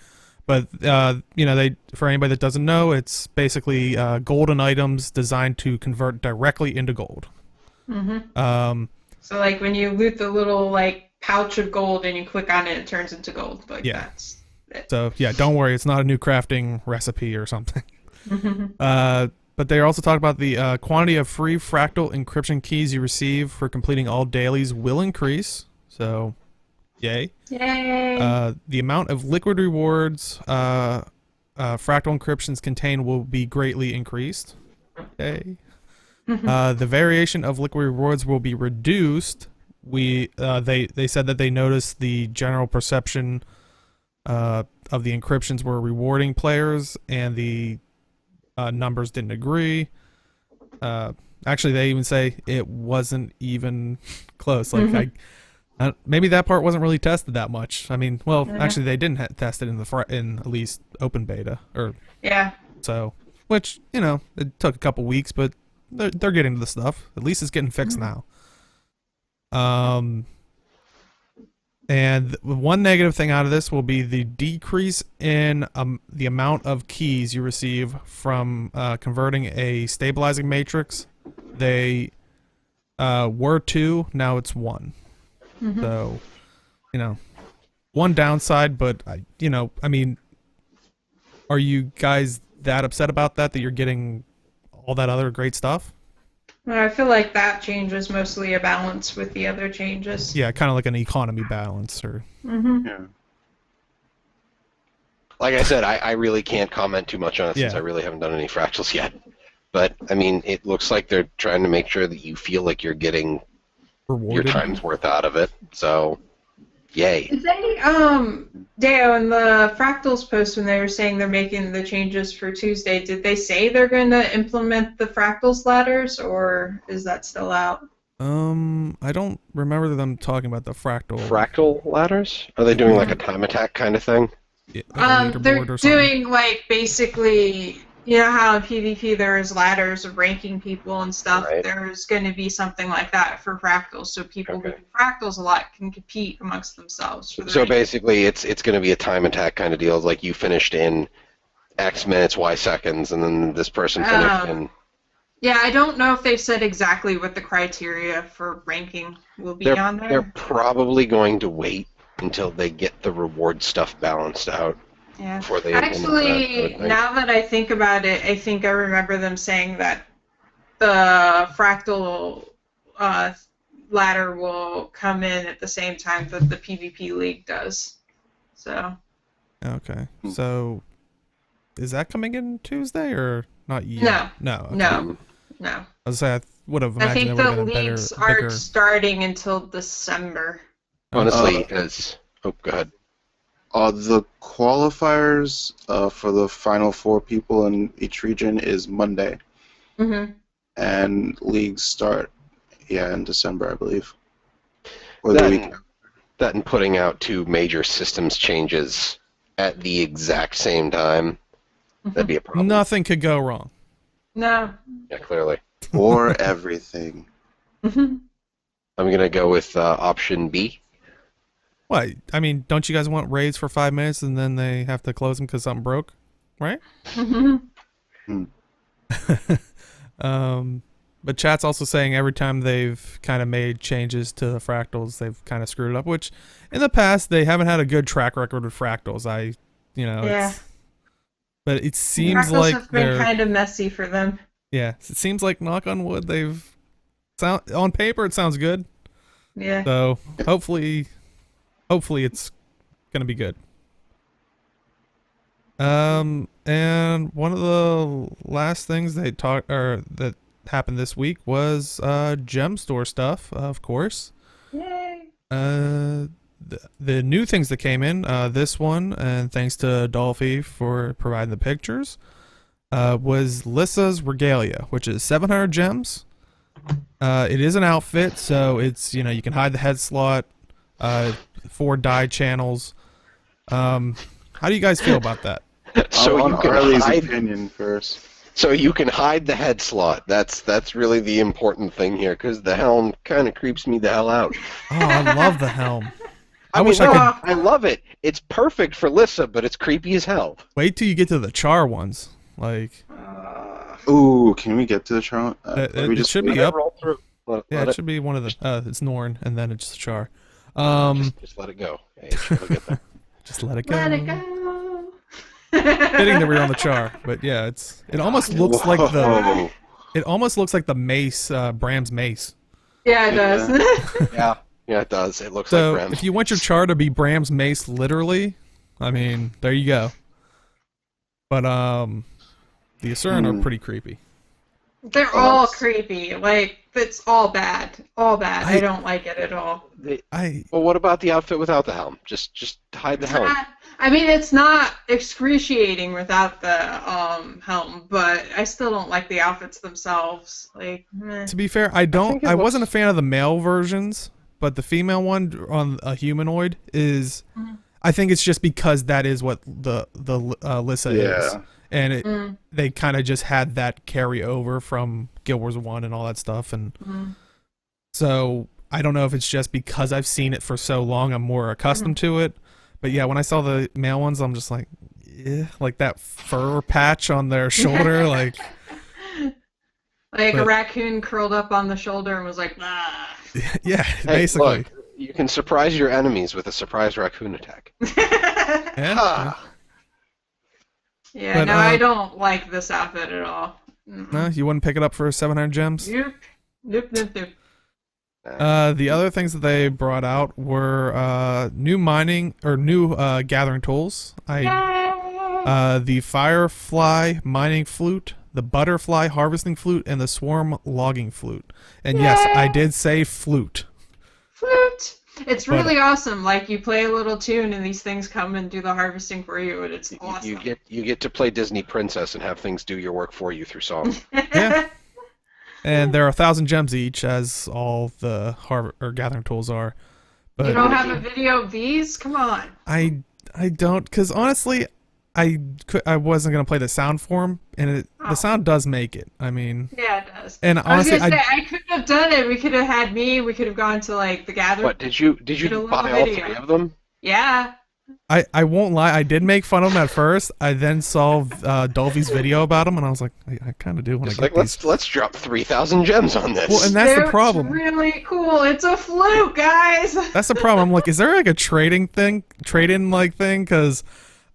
But they for anybody that doesn't know, it's basically golden items designed to convert directly into gold. Mm-hmm. So like when you loot the little like pouch of gold and you click on it, it turns into gold. Like Yeah. that's it. So yeah, don't worry, it's not a new crafting recipe or something. Mm-hmm. But they also talk about the quantity of free fractal encryption keys you receive for completing all dailies will increase. So, yay. Yay! The amount of liquid rewards fractal encryptions contain will be greatly increased. Yay. The variation of liquid rewards will be reduced. They said that they noticed the general perception of the encryptions were rewarding players, and the numbers didn't agree. Actually, they even say it wasn't even close. Like maybe that part wasn't really tested that much. I mean, well, actually, they didn't test it in at least open beta or Yeah. so, which it took a couple weeks, but they're getting to the stuff. At least it's getting fixed now. And one negative thing out of this will be the decrease in the amount of keys you receive from converting a stabilizing matrix. They were 2, now it's 1. So, one downside, but I mean, are you guys that upset about that you're getting all that other great stuff? Well, I feel like that change was mostly a balance with the other changes. Yeah, kind of like an economy balance, or Yeah. Like I said, I really can't comment too much on it since Yeah. I really haven't done any fractals yet. But, I mean, it looks like they're trying to make sure that you feel like you're getting rewarded. your time's worth out of it. So, yay. Did they, Deo, in the Fractals post when they were saying they're making the changes for Tuesday, did they say they're going to implement the Fractals ladders, or is that still out? I don't remember them talking about the fractal. Fractal ladders? Are they doing like a time attack kind of thing? Like a leaderboard They're or something? doing, like, basically, you know how in PvP there's ladders of ranking people and stuff? Right. There's going to be something like that for Fractals, so people who Okay. do Fractals a lot can compete amongst themselves. For the So ranking. basically, it's going to be a time attack kind of deal. It's like you finished in X minutes, Y seconds, and then this person finished in... Yeah, I don't know if they've said exactly what the criteria for ranking will be on there. They're probably going to wait until they get the reward stuff balanced out Yeah. before they implement that, I would Actually, think. now that I think about it, I think I remember them saying that the fractal ladder will come in at the same time that the PvP League does. So, Okay, so is that coming in Tuesday or not yet? No. Okay. no. I was say I would have I imagined think it would the have been leagues better, aren't bigger. starting until December. Honestly, as... Oh, go ahead. The qualifiers for the final 4 people in each region is Monday, and leagues start, in December, I believe, or the week. That and putting out 2 major systems changes at the exact same time, that'd be a problem. Nothing could go wrong. No. Yeah, clearly. Or everything. I'm gonna go with option B. What? I mean, don't you guys want raids for 5 minutes and then they have to close them because something broke, right? But chat's also saying every time they've kind of made changes to the fractals, they've kind of screwed it up. Which, in the past, they haven't had a good track record with fractals. But it seems fractals like have been kind of messy for them. Yeah, it seems like, knock on wood, on paper it sounds good. Yeah. So hopefully it's gonna be good. And one of the last things that happened this week was gem store stuff, of course. Yay! The new things that came in, this one, and thanks to Dolphy for providing the pictures, was Lissa's Regalia, which is 700 gems. It is an outfit, so it's, you can hide the head slot, 4 die channels. How do you guys feel about that? So you can Harley's hide, opinion first. so you can hide the head slot. That's really the important thing here, because the helm kind of creeps me the hell out. Oh, I love the helm. I mean, wish I could I love it. It's perfect for Lissa, but it's creepy as hell. wait till you get to the char ones. Like, Ooh, can we get to the chart? it should be Let it up. roll through. Yeah, it should be one of the. It's Norn, and then it's char. Just let it go. Hey, it'll get there. Just let it go. Let it go. Fitting that we're on the char, but yeah, it almost looks like Whoa. it almost looks like the mace, Bram's mace. Yeah, it does. Yeah, it does. It looks So like Bram. if you want your char to be Bram's mace, literally, I mean, there you go. But the Asuran are pretty creepy. They're all creepy. Like, it's all bad. All bad. I don't like it at all. Well, what about the outfit without the helm? Just hide the helm. I mean, it's not excruciating without the helm, but I still don't like the outfits themselves. Like, meh. To be fair, I wasn't a fan of the male versions, but the female one on a humanoid is. I think it's just because that is what the Lissa is, and they kind of just had that carry over from Guild Wars 1 and all that stuff, and so I don't know if it's just because I've seen it for so long, I'm more accustomed to it. But yeah, when I saw the male ones, I'm just like, like that fur patch on their shoulder, like a raccoon curled up on the shoulder and was like, ah. Yeah, Hey, basically. look, you can surprise your enemies with a surprise raccoon attack. Yeah. Yeah, But, no, I don't like this outfit at all. No, you wouldn't pick it up for 700 gems? Nope. The other things that they brought out were new mining or new gathering tools. The Firefly mining flute, the Butterfly harvesting flute, and the Swarm logging flute. And yes, I did say flute. Flute. It's really awesome. Like, you play a little tune and these things come and do the harvesting for you, and it's awesome. You get to play Disney Princess and have things do your work for you through song. Yeah. And there are 1,000 gems each, as all the gathering tools are. But you don't have a video of these? Come on. I don't, because honestly, I wasn't gonna play the sound for him, and the sound does make it. I mean, yeah, it does. And honestly, I could have done it. We could have had me. We could have gone to like the gathering. What did you buy all 3 of them? Yeah. I won't lie, I did make fun of him at first. I then saw Dolphy's video about him, and I was like, I kind of do want to get these. Let's drop 3,000 gems on this. Well, and that's the problem. It's really cool. It's a flute, guys. That's the problem. I'm like, is there like a trade-in thing? Because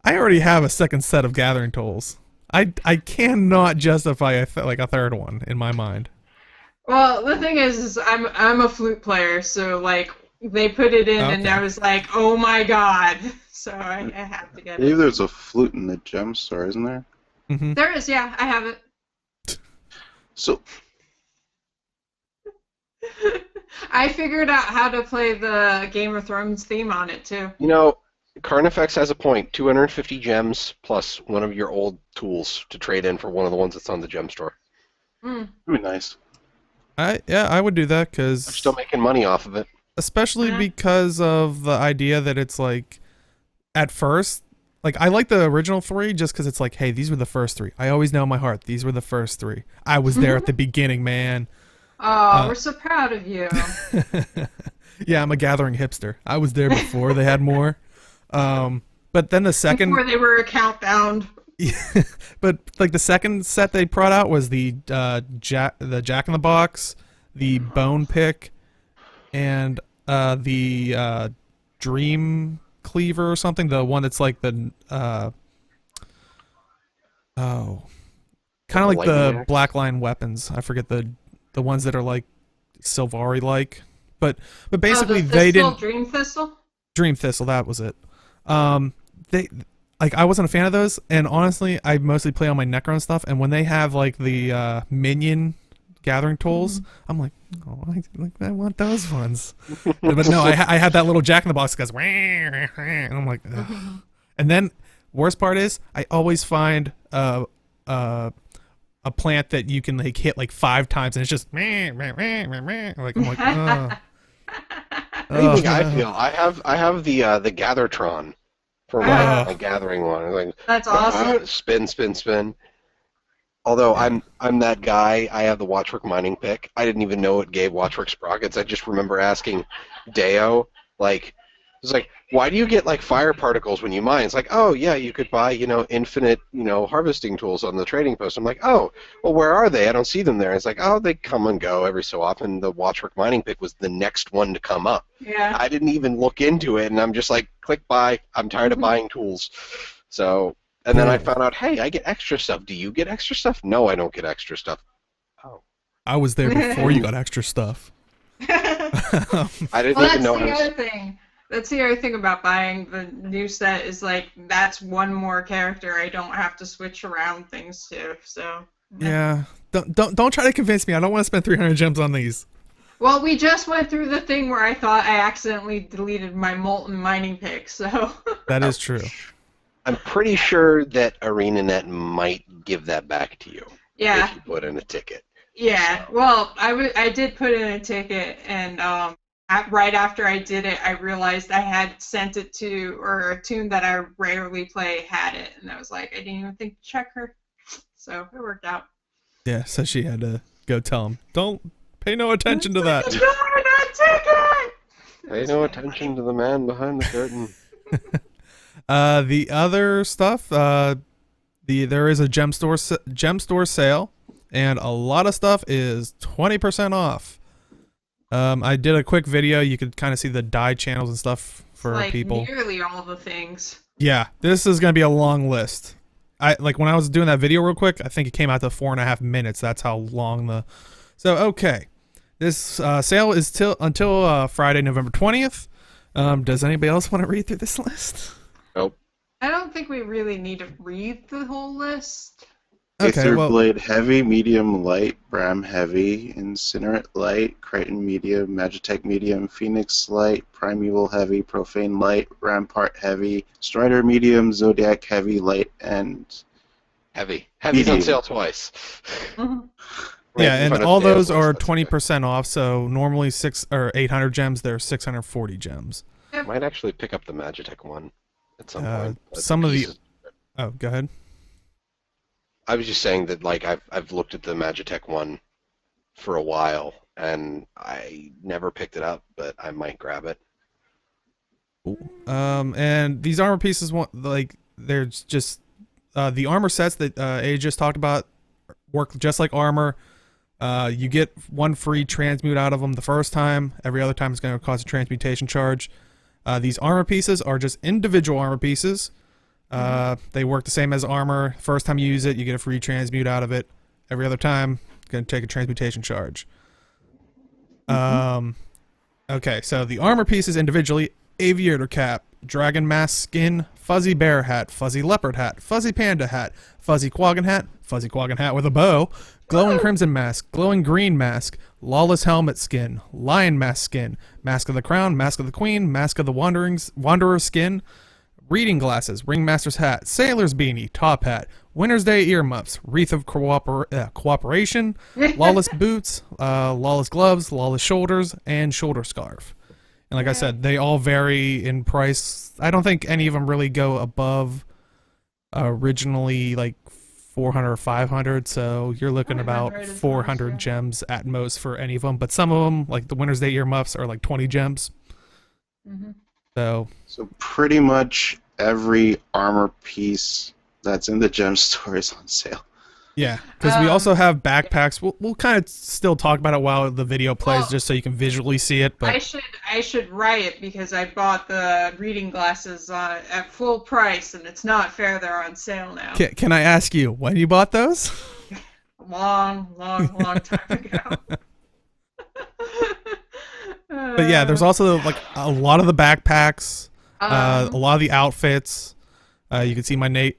I already have a second set of gathering tools. I cannot justify a third one in my mind. Well, the thing is I'm a flute player, so like they put it in, and I was like, oh my god! So I have to get it. Maybe there's a flute in the gem store, isn't there? Mm-hmm. There is, yeah. I have it. So I figured out how to play the Game of Thrones theme on it too. Carnifex has a point. 250 gems plus one of your old tools to trade in for one of the ones that's on the gem store. Mm. That'd be nice. I would do that I'm because still making money off of it. especially Yeah. because of the idea that it's like at first, like I like the original 3 just because it's like, hey, these were the first 3. I always know in my heart these were the first 3. I was there at the beginning, man. Oh, we're so proud of you. Yeah, I'm a gathering hipster. I was there before they had more. But then the second, Before they were account bound. but like the second set they brought out was the Jack in the Box, the Bone Pick, and the Dream Cleaver or something. The one that's like the kind of like the Lightning axe? Blackline weapons. I forget the ones that are like Sylvari like, but basically the they Thistle, didn't. Dream Thistle? Dream Thistle, that was it. They like I wasn't a fan of those, and honestly, I mostly play on my Necron stuff. And when they have like the minion gathering tools, I'm like, oh, I want those ones. But no, I had that little Jack in the Box that goes, "Wah, wah," and I'm like, ugh. And then worst part is I always find a plant that you can like hit like 5 times, and it's just like I'm like, oh. How do you think I feel? I have the Gathertron for my gathering one. It's like That's awesome. spin. Although I'm that guy, I have the Watchwork mining pick. I didn't even know it gave Watchwork sprockets. I just remember asking Deo, like, it's like, why do you get like fire particles when you mine? It's like, oh yeah, you could buy, infinite, harvesting tools on the trading post. I'm like, oh, well, where are they? I don't see them there. It's like, oh, they come and go every so often. The Watchwork mining pick was the next one to come up. Yeah. I didn't even look into it, and I'm just like, click buy. I'm tired of buying tools. So, and then I found out, hey, I get extra stuff. Do you get extra stuff? No, I don't get extra stuff. Oh. I was there before you got extra stuff. I didn't Well, even that's know the I was... other thing. That's the other thing about buying the new set is like that's one more character I don't have to switch around things to. So Yeah, don't try to convince me. I don't want to spend 300 gems on these. Well, we just went through the thing where I thought I accidentally deleted my molten mining pick. So That is true. I'm pretty sure that ArenaNet might give that back to you. yeah, If you put in a ticket. yeah. Well, I did put in a ticket, and right after I did it, I realized I had sent it to, or a tune that I rarely play had it, and I was like, I didn't even think to check her. So it worked out. Yeah, so she had to go tell him, don't pay no attention to that. Ignore that ticket! Pay no attention to the man behind the curtain. The other stuff, there is a gem store sale, and a lot of stuff is 20% off. I did a quick video. You could kind of see the dye channels and stuff for Like people. nearly all the things. Yeah, this is gonna be a long list. When I was doing that video real quick, I think it came out to 4.5 minutes. That's how long the. So okay, this sale is until Friday, November 20th. Does anybody else want to read through this list? Nope. I don't think we really need to read the whole list. Okay, Aether well, Blade Heavy, Medium Light, Bram Heavy, Incinerate Light, Crichton Medium, Magitech Medium, Phoenix Light, Primeval Heavy, Profane Light, Rampart Heavy, Strider Medium, Zodiac Heavy, Light, and Heavy. Heavy's on Medium. sale twice. Mhm. yeah, and Find a all sale, those are that's 20% off. So normally 800 gems. They're 640 gems. okay. Might actually pick up the Magitech one at some point. but Some of the. pieces- Oh, go ahead. I was just saying that like I've looked at the Magitech one for a while and I never picked it up, but I might grab it. And these armor pieces, they're just the armor sets that A just talked about work just like armor. You get one free transmute out of them the first time. Every other time it's going to cost a transmutation charge. These armor pieces are just individual armor pieces. They work the same as armor. First time you use it, you get a free transmute out of it. Every other time, it's going to take a transmutation charge. Okay, so the armor pieces individually: aviator cap, dragon mask skin, fuzzy bear hat, fuzzy leopard hat, fuzzy panda hat, fuzzy quaggan hat with a bow, glowing crimson mask, glowing green mask, lawless helmet skin, lion mask skin, mask of the crown, mask of the queen, mask of the wanderer skin, reading glasses, ringmaster's hat, sailor's beanie, top hat, winter's day earmuffs, wreath of cooperation, lawless boots, lawless gloves, lawless shoulders, and shoulder scarf. And like I said, they all vary in price. I don't think any of them really go above originally like 400 or 500, so you're looking about 400 is 400 most, gems at most for any of them. But some of them, like the winter's day earmuffs, are like 20 gems. Mhm. So pretty much every armor piece that's in the gem store is on sale. yeah, because we also have backpacks. We'll kind of still talk about it while the video plays, Well, just so you can visually see it. But I should riot because I bought the reading glasses at full price, and it's not fair they're on sale now. can I ask you when you bought those? Long time ago. But yeah, there's also like a lot of the backpacks, a lot of the outfits. You can see my naked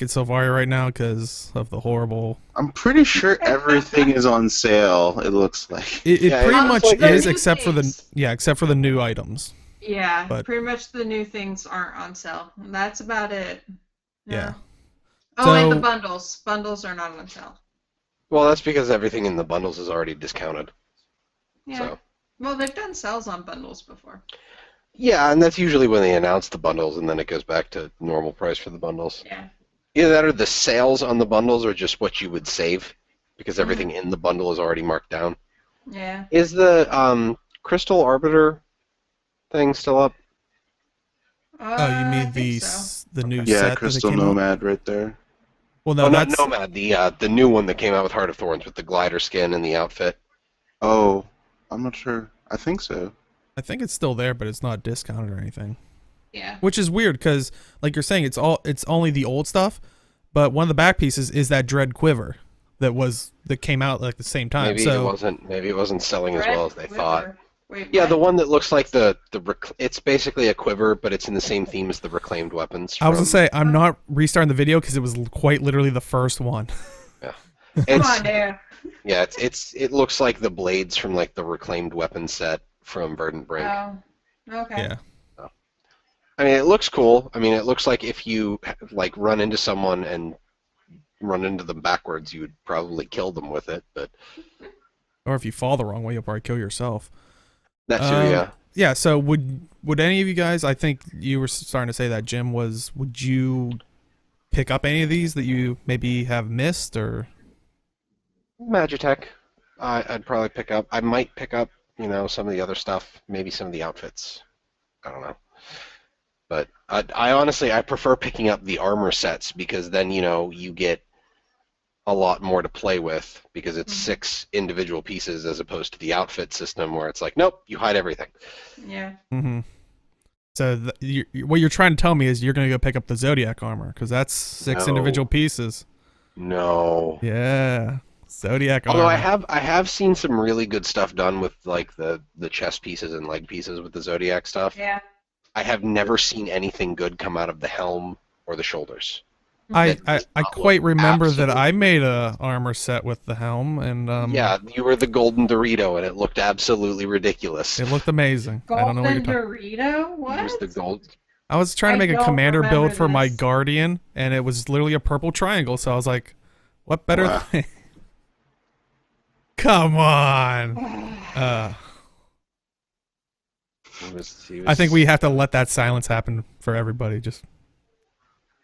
Sylvaria right now because of the horrible. I'm pretty sure everything is on sale. It looks like. It Yeah, pretty it's much like is, new except for the things. except for the new items. Yeah, But- pretty much the new things aren't on sale. That's about it. Yeah. Oh, and So- the bundles. Bundles are not on sale. Well, that's because everything in the bundles is already discounted. Yeah. So. Well, they've done sales on bundles before. Yeah, and that's usually when they announce the bundles, and then it goes back to normal price for the bundles. Yeah. Either that or the sales on the bundles are just what you would save, because everything in the bundle is already marked down. Yeah. Is the Crystal Arbiter thing still up? Oh, you I mean think so. the new Yeah, set that Crystal they came out? Nomad right there. Well, no, Oh, not that's Nomad, the new one that came out with Heart of Thorns with the glider skin and the outfit. Oh, I'm not sure. I think so. I think it's still there, but it's not discounted or anything. Yeah. Which is weird because, like you're saying, it's only the old stuff. But one of the back pieces is that Dread Quiver that came out like the same time. Maybe it wasn't selling as well as they thought. Wait, Yeah, what? the one that looks like it's basically a quiver, but it's in the same theme as the reclaimed weapons. I was gonna from- say I'm not restarting the video because it was quite literally the first one. Come it's- on, there. Yeah, it looks like the blades from like the reclaimed weapon set from Verdant Brink. Oh. Okay. Yeah. I mean, it looks cool. I mean, it looks like if you like run into someone and run into them backwards, you would probably kill them with it. But Or if you fall the wrong way, you'll probably kill yourself. that too, yeah. Yeah. So would any of you guys? I think you were starting to say that Jim was. Would you pick up any of these that you maybe have missed or? Magitech, I'd probably pick up. I might pick up, some of the other stuff. Maybe some of the outfits. I don't know. But I honestly, I prefer picking up the armor sets because then, you get a lot more to play with because it's 6 individual pieces as opposed to the outfit system where it's like, nope, you hide everything. Yeah. Mm-hmm. So what you're trying to tell me is you're gonna go pick up the Zodiac armor because that's 6 No. individual pieces. No. Yeah, Zodiac armor. Although I have seen some really good stuff done with like the chest pieces and leg pieces with the Zodiac stuff. Yeah. I have never seen anything good come out of the helm or the shoulders. I That quite remember that absolutely- I made a armor set with the helm and Yeah, you were the golden Dorito, and it looked absolutely ridiculous. it looked amazing. I don't know what you're Golden talking. Dorito? It What? was the gold. I was trying to I make a don't commander build remember for my this. guardian, and it was literally a purple triangle. So I was like, "What better?" Wow. Thing? Come on. I think we have to let that silence happen for everybody. Just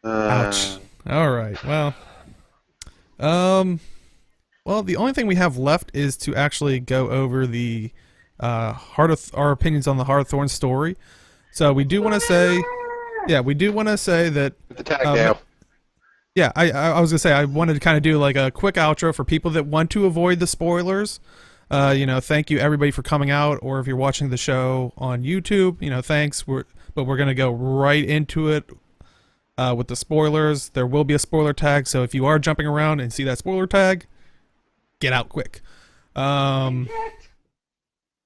ouch. All right. Well, the only thing we have left is to actually go over the our opinions on the Heart of Thorns story. So we do want to say, that The tag Um, now. yeah, I was gonna say I wanted to kind of do like a quick outro for people that want to avoid the spoilers. Thank you everybody for coming out, or if you're watching the show on YouTube, thanks. But we're gonna go right into it with the spoilers. There will be a spoiler tag, so if you are jumping around and see that spoiler tag, get out quick.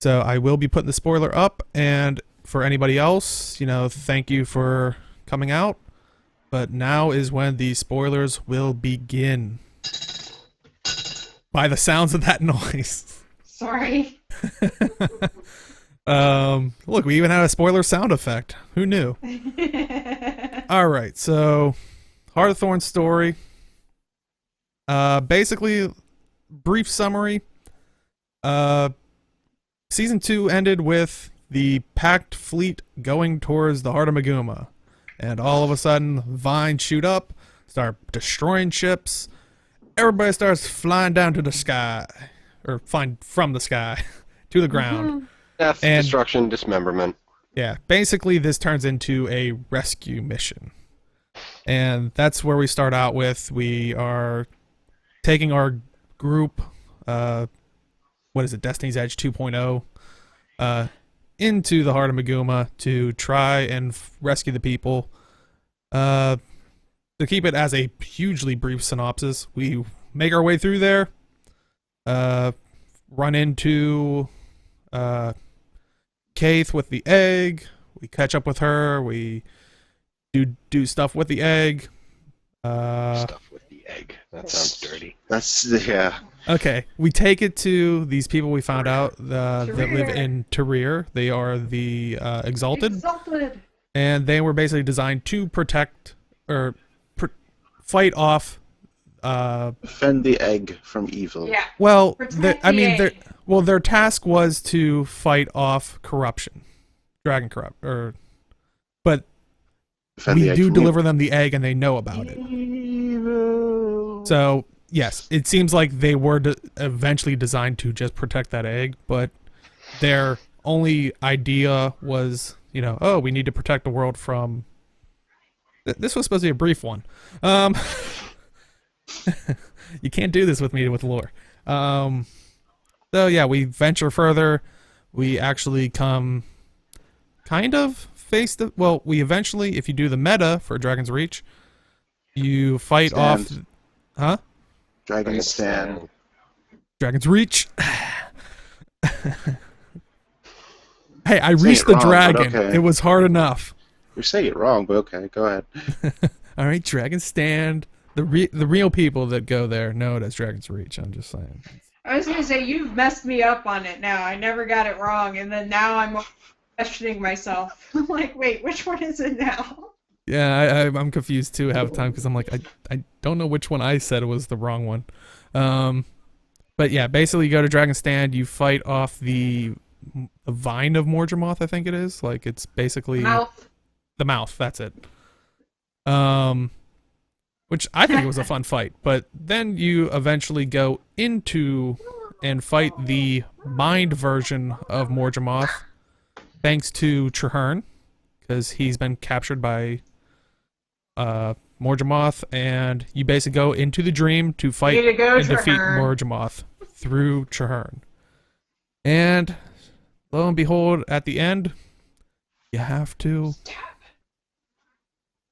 So I will be putting the spoiler up, and for anybody else, thank you for coming out. But now is when the spoilers will begin. By the sounds of that noise. Sorry. Look, we even had a spoiler sound effect. Who knew? All right, so Heart of Thorns story. Basically, brief summary. Season 2 ended with the packed fleet going towards the Heart of Maguma. And all of a sudden, vines shoot up, start destroying ships. Everybody starts flying down to the sky. Or flying from the sky to the ground. Death, And- destruction, dismemberment. Yeah, basically this turns into a rescue mission. And that's where we start out with. We are taking our group, what is it, Destiny's Edge 2.0, into the Heart of Maguma to try and rescue the people. To keep it as a hugely brief synopsis, we make our way through there, run into Kaith with the egg. We catch up with her. We do stuff with the egg. Stuff with the egg. That sounds dirty. That's yeah. Okay, we take it to these people we found out that live in Tarir. They are the Exalted, and they were basically designed to protect or fight off. Defend the egg from evil. Yeah. Well, Protect I the mean, egg. their task was to fight off corruption, dragon corrupt, but Defend the we egg do from deliver them the egg, and they know about it. Evil. So yes, it seems like they were eventually designed to just protect that egg, but their only idea was, oh, we need to protect the world from. This was supposed to be a brief one. You can't do this with me with lore. So yeah, we venture further. We actually come kind of face the. Well, we eventually, if you do the meta for Dragon's Reach, you fight off. Huh? Dragon Stand. Dragon's Reach. Hey, I Say reached it the wrong, but dragon. okay. It was hard enough. You're saying it wrong, but okay, go ahead. All right, Dragon Stand. The real people that go there know it as Dragon's Reach. I'm just saying. I was gonna say you've messed me up on it now. I never got it wrong, and then now I'm questioning myself. I'm like, wait, which one is it now? Yeah, I'm confused too half the time because I'm like, I don't know which one I said was the wrong one. But yeah, basically you go to Dragon Stand, you fight off the Vine of Morgemoth, I think it is. Like it's basically Mouth. the mouth. That's it. Which I think was a fun fight. But then you eventually go into and fight the mind version of Morgemoth, thanks to Traherne, because he's been captured by Morgemoth, and you basically go into the dream to fight Way to go, and defeat Traherne. Morgemoth through Traherne. And lo and behold, at the end, you have to.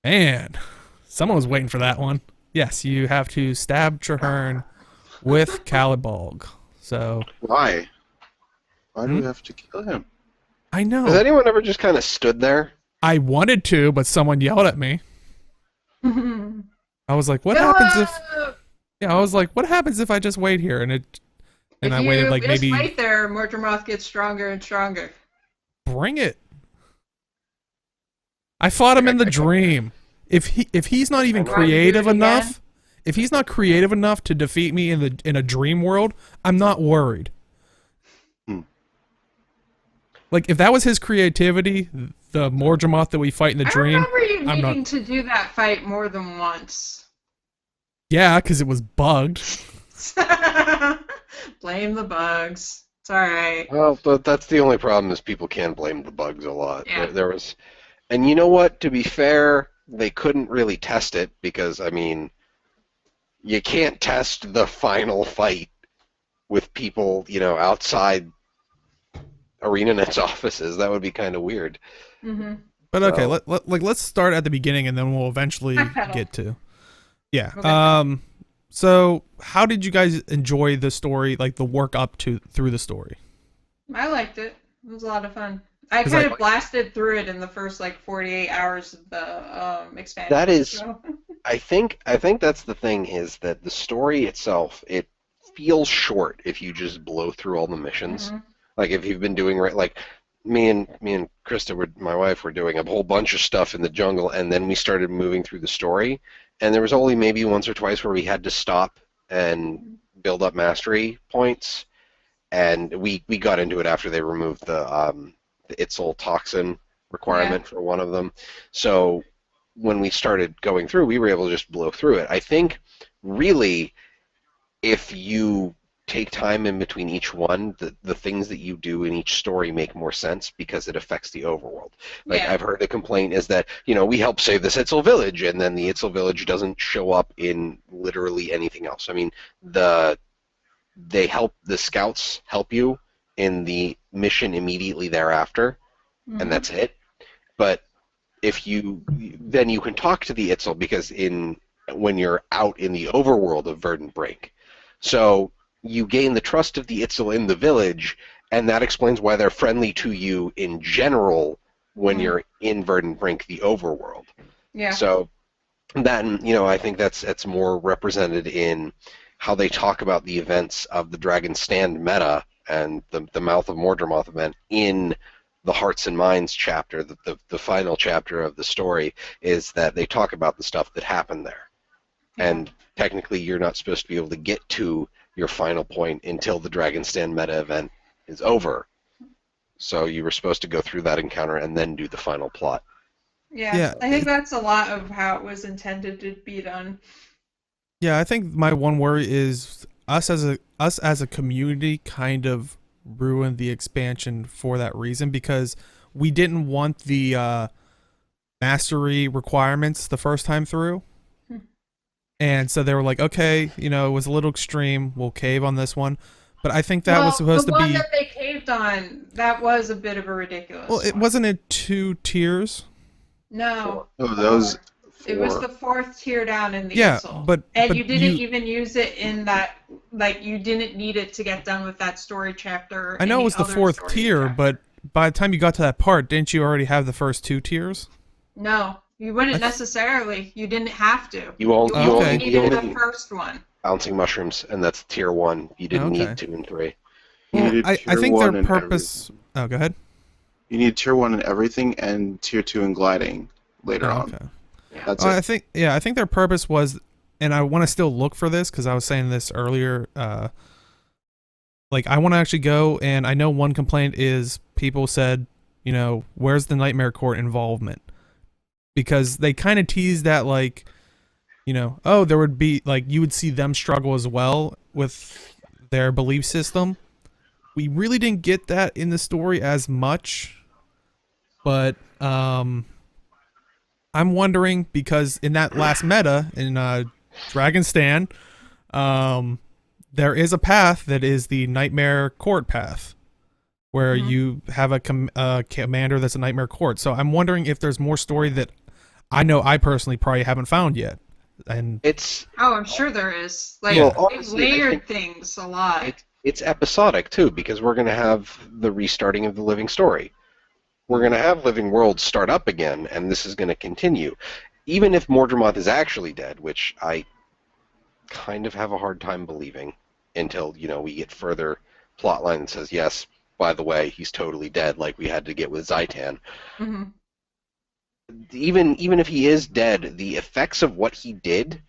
Man, someone was waiting for that one. Yes, you have to stab Traherne with Calibolg. So Why? Why do we have to kill him? I know Has anyone ever just kind of stood there? I wanted to, but someone yelled at me. I was like, "What Kill happens if?" him! Yeah, I was like, "What happens if I just wait here?" And If I waited like you just maybe wait there, Morgemoth gets stronger and stronger. bring it. I fought him in the dream. If he's not even You wanna do creative it again? enough, if he's not creative enough to defeat me in a dream world, I'm not worried. Like if that was his creativity, the Morgemoth that we fight in the I dream, remember you I'm needing to do that fight more than once. yeah, because it was bugged. Blame the bugs. It's alright. Well, but that's the only problem is people can blame the bugs a lot. Yeah. There was, and you know what? To be fair, they couldn't really test it because I mean, you can't test the final fight with people, outside ArenaNet's offices. That would be kind of weird. Mm-hmm. But okay, So- let's start at the beginning and then we'll eventually Backpedal. get to. Yeah. Okay. So how did you guys enjoy the story, like the work up to through the story? I liked it. It was a lot of fun. I 'Cause kind I- of blasted through it in the first 48 hours of the expansion. That is- so. I think that's the thing is that the story itself, it feels short if you just blow through all the missions. Mhm. Like if you've been doing right, like me and Krista my wife, were doing a whole bunch of stuff in the jungle, and then we started moving through the story, and there was only maybe once or twice where we had to stop and build up mastery points, and we got into it after they removed the Itzel toxin requirement for one of them. So when we started going through, we were able to just blow through it. I think really, if you take time in between each one, the things that you do in each story make more sense because it affects the overworld. Like, I've heard the complaint is that, we help save this Itzel village, and then the Itzel village doesn't show up in literally anything else. I mean, the scouts help you in the mission immediately thereafter, and that's it. But if then you can talk to the Itzel, because when you're out in the overworld of Verdant Brink, so you gain the trust of the Itzel in the village, and that explains why they're friendly to you in general when you're in Verdant Brink, the overworld. Yeah. So that, I think that's more represented in how they talk about the events of the Dragon Stand meta and the Mouth of Mordremoth event in the Hearts and Minds chapter, the final chapter of the story, is that they talk about the stuff that happened there. And technically you're not supposed to be able to get to your final point until the Dragon Stand meta event is over. So you were supposed to go through that encounter and then do the final plot. Yeah, I think that's a lot of how it was intended to be done. Yeah, I think my one worry is us as a community kind of ruined the expansion for that reason, because we didn't want the mastery requirements the first time through. And so they were like, okay, it was a little extreme. We'll cave on this one. But I think that was supposed to be... the one that they caved on, that was a bit of a ridiculous Well, it wasn't in 2 tiers? No. Oh, that was 4. It was the 4th tier down in the Itzel. but you didn't even use it in that, you didn't need it to get done with that story chapter. I know it was the 4th tier, but by the time you got to that part, didn't you already have the first 2 tiers? No. You wouldn't necessarily. You didn't have to. You only needed the first one. Bouncing mushrooms, and that's tier 1. You didn't need 2 and 3. Well, I think their purpose... Oh, go ahead. You need tier 1 in everything and tier 2 in gliding later on. Okay. That's it. I think their purpose was, and I want to still look for this because I was saying this earlier, I want to actually go, and I know one complaint is people said, where's the Nightmare Court involvement? Because they kind of teased that, there would be, you would see them struggle as well with their belief system. We really didn't get that in the story as much, but I'm wondering, because in that last meta, in Dragon Stand, there is a path that is the Nightmare Court path, where you have a commander that's a Nightmare Court. So I'm wondering if there's more story that I know I personally probably haven't found yet. And I'm sure there is. Honestly, they've layered things a lot. It's episodic too, because we're going to have the restarting of the living story. We're going to have Living Worlds start up again, and this is going to continue. Even if Mordremoth is actually dead, which I kind of have a hard time believing until, we get further plotline that says, yes, by the way, he's totally dead, like we had to get with Zaitan. Mm-hmm. Even if he is dead, the effects of what he did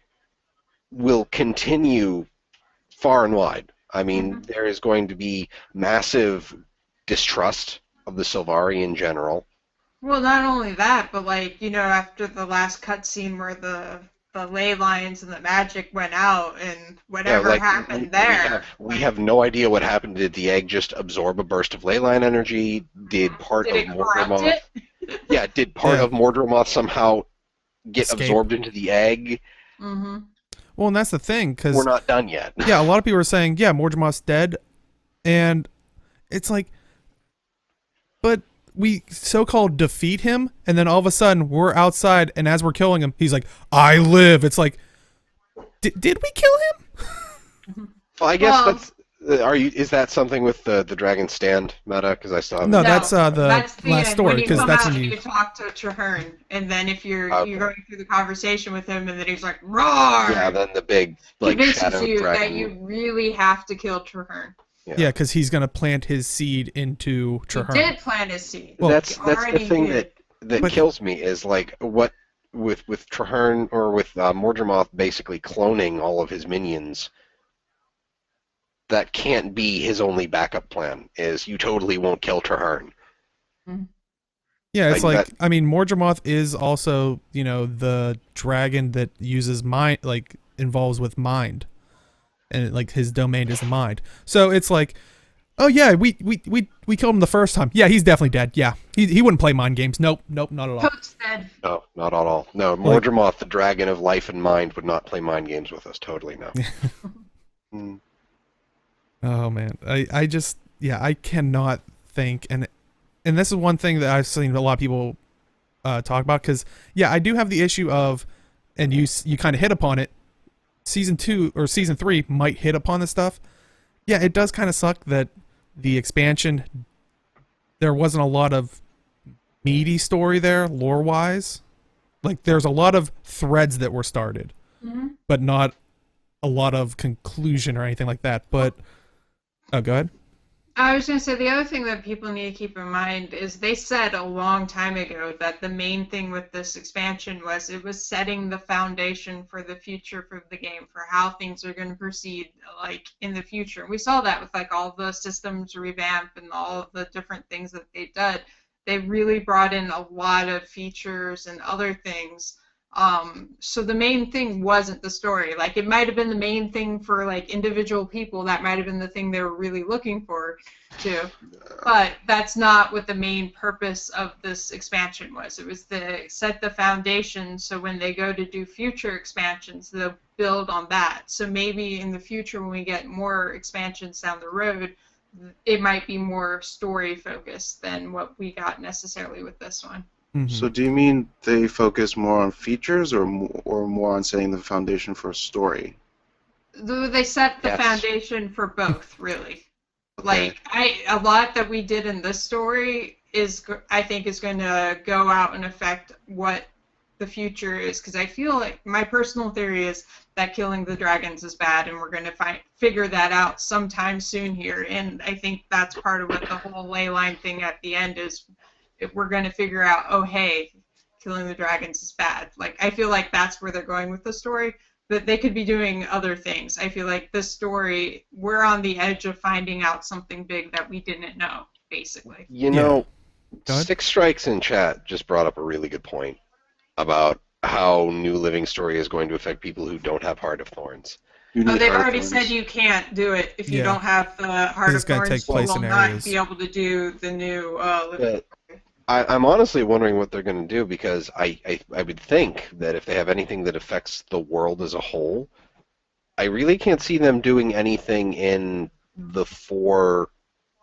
will continue far and wide. I mean, there is going to be massive distrust of the Sylvari in general. Well, not only that, but after the last cutscene where the ley lines and the magic went out and whatever happened there. We have no idea what happened. Did the egg just absorb a burst of ley line energy? Did part of Mordremoth... Yeah, did part of Mordremoth somehow get absorbed into the egg? Mm-hmm. Well, and that's the thing, because... We're not done yet. Yeah, a lot of people are saying, Mordremoth's dead, and it's like... But we so-called defeat him, and then all of a sudden, we're outside, and as we're killing him, he's like, I live! It's like, did we kill him? Well, I guess that's... Is that something with the Dragon Stand meta? Because I still haven't... No, that's the last story. Because that's when you talk to Traherne, and then if you're going through the conversation with him, and then he's like, roar! Yeah, then the big convinces shadow you dragon. that you really have to kill Traherne. Yeah, because he's gonna plant his seed into He Traherne. did plant his seed. Well, that's He the already thing did. that But- kills me is like what with Traherne or with Mordremoth basically cloning all of his minions. That can't be his only backup plan. Is you totally won't kill Traherne. Yeah, it's Like like that- I mean, Mordremoth is also the dragon that uses mind, like involves with mind, and like his domain is the mind. So it's like, oh yeah, we killed him the first time. Yeah, he's definitely dead. Yeah, he wouldn't play mind games. Nope, not at all. HoT's dead. No, not at all. No, Like- Mordremoth, the dragon of life and mind, would not play mind games with us. Totally no. Mm. Oh man, I just I cannot think, and this is one thing that I've seen a lot of people talk about, because I do have the issue of, and you kind of hit upon it. Season 2 or season 3 might hit upon this stuff. Yeah, it does kind of suck that the expansion, there wasn't a lot of meaty story there, lore wise. Like there's a lot of threads that were started, but not a lot of conclusion or anything like that. But oh, go ahead. I was going to say the other thing that people need to keep in mind is they said a long time ago that the main thing with this expansion was it was setting the foundation for the future for the game, for how things are going to proceed like in the future. And we saw that with like all the systems revamp and all of the different things that they did. They really brought in a lot of features and other things. So the main thing wasn't the story. Like it might have been the main thing for like individual people. That might have been the thing they were really looking for too. But that's not what the main purpose of this expansion was. It was to set the foundation so when they go to do future expansions, they'll build on that. So maybe in the future when we get more expansions down the road, it might be more story focused than what we got necessarily with this one. Mhm. So do you mean they focus more on features or more on setting the foundation for a story? They set the Yes. foundation for both, really. Okay. Like a lot that we did in this story is, I think, is going to go out and affect what the future is. Because I feel like my personal theory is that killing the dragons is bad, and we're going to figure that out sometime soon here. And I think that's part of what the whole ley line thing at the end is. If we're going to figure out, oh hey, killing the dragons is bad. Like I feel like that's where they're going with the story. But they could be doing other things. I feel like this story, we're on the edge of finding out something big that we didn't know, basically. You know, Go ahead. Six Strikes in chat just brought up a really good point about how New Living Story is going to affect people who don't have Heart of Thorns. You Oh, need they've Heart of already Thorns. said you can't do it if you Yeah. don't have the Heart It's of gonna Thorns. take place You will in not areas. be able to do the new living. I'm honestly wondering what they're going to do, because I would think that if they have anything that affects the world as a whole, I really can't see them doing anything in the 4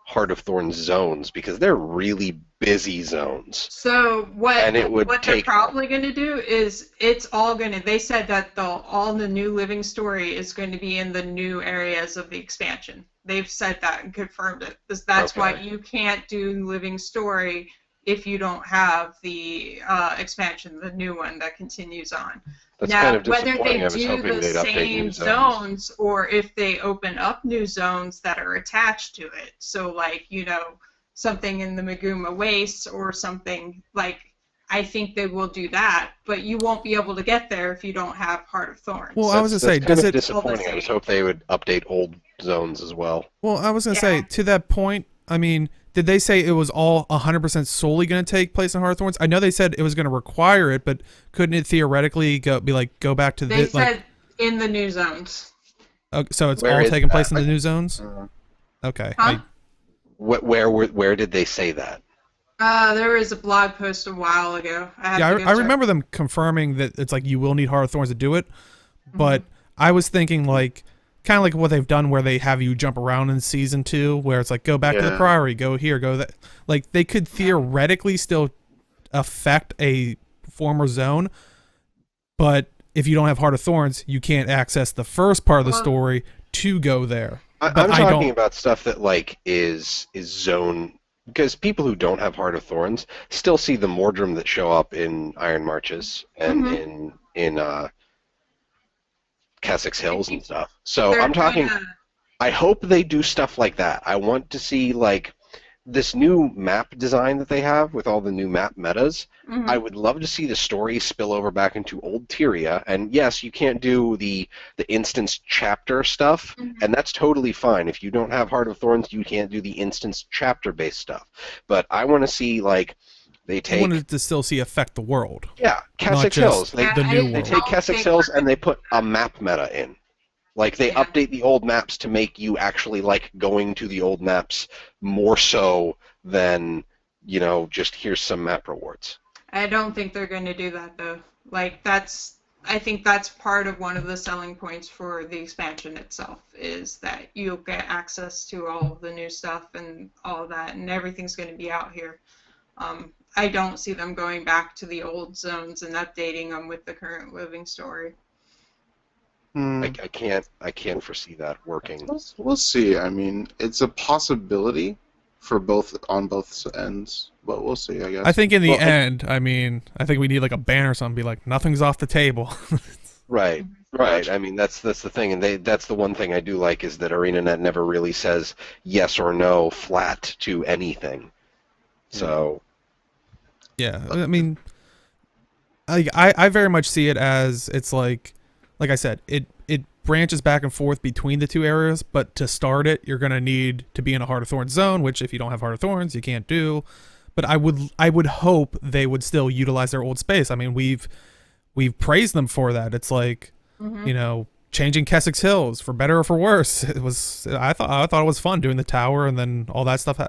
Heart of Thorns zones, because they're really busy zones. So what And it would they're take- probably going to do is it's all going to. They said that all the new living story is going to be in the new areas of the expansion. They've said that and confirmed it. That's why Okay. you can't do living story if you don't have the expansion, the new one that continues on. That's Now, kind of whether disappointing. they I was do hoping the they'd update same new zones. zones or if they open up new zones that are attached to it. So, like, something in the Maguma Wastes or something like. I think they will do that, but you won't be able to get there if you don't have Heart of Thorns. Well, I was That's gonna say, kind does of it? disappointing. I was hoping they would update old zones as well. Well, I was gonna Yeah. say, to that point, I mean, did they say it was all 100% solely gonna take place in Heart of Thorns? I know they said it was gonna require it, but couldn't it theoretically go back to They the like? said in the new zones. So it's Where all is taking that? place in the new zones. Uh, Okay. Huh? Where did they say that? There was a blog post a while ago. I remember them confirming that it's like you will need Heart of Thorns to do it, but I was thinking like kind of like what they've done where they have you jump around in season 2, where it's like go back to the Yeah. Priory, go here, go that. Like they could theoretically still affect a former zone, but if you don't have Heart of Thorns, you can't access the first part of the Well- story to go there. But I'm I talking don't- about stuff that like is zone, because people who don't have Heart of Thorns still see the Mordrim that show up in Iron Marches and in Kessex Hills and stuff. So They're I'm talking. gonna- I hope they do stuff like that. I want to see like this new map design that they have with all the new map metas. I would love to see the story spill over back into old Tyria. And yes, you can't do the instance chapter stuff, and that's totally fine. If you don't have Heart of Thorns, you can't do the instance chapter based stuff. But I want to see like they I take wanted to still see affect the world, yeah, not Keswick Hills. just They the new they world. take Keswick Hills and they put a map meta in. Like they Yeah. update the old maps to make you actually like going to the old maps more so than, just here's some map rewards. I don't think they're going to do that though. Like I think that's part of one of the selling points for the expansion itself is that you'll get access to all of the new stuff and all of that, and everything's going to be out here. I don't see them going back to the old zones and updating them with the current living story. I can't foresee that working. We'll see. I mean, it's a possibility for on both ends, but we'll see, I guess. I think in the Well, end, I think we need like a banner or something, be like, nothing's off the table. Right. I mean, that's the thing, and that's the one thing I do like is that ArenaNet never really says yes or no flat to anything. So Yeah, I mean, I very much see it as it's like I said, it branches back and forth between the two areas, but to start it, you're gonna need to be in a Heart of Thorns zone, which if you don't have Heart of Thorns, you can't do. But I would hope they would still utilize their old space. I mean, we've praised them for that. It's like, changing Keswick's Hills for better or for worse. It was I thought it was fun doing the tower and then all that stuff.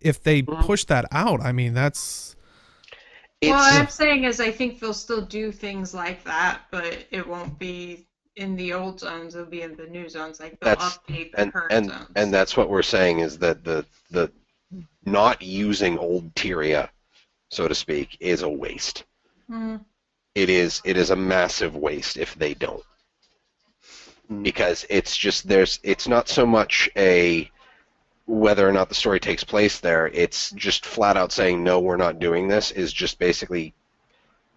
If they push that out, I mean, that's. it's What I'm saying is I think they'll still do things like that, but it won't be in the old zones. It'll be in the new zones. Like they'll update the current zones. and that's what we're saying is that the not using old Tyria, so to speak, is a waste. It is a massive waste if they don't. Because it's just it's not so much a whether or not the story takes place there, it's just flat out saying no, we're not doing this is just basically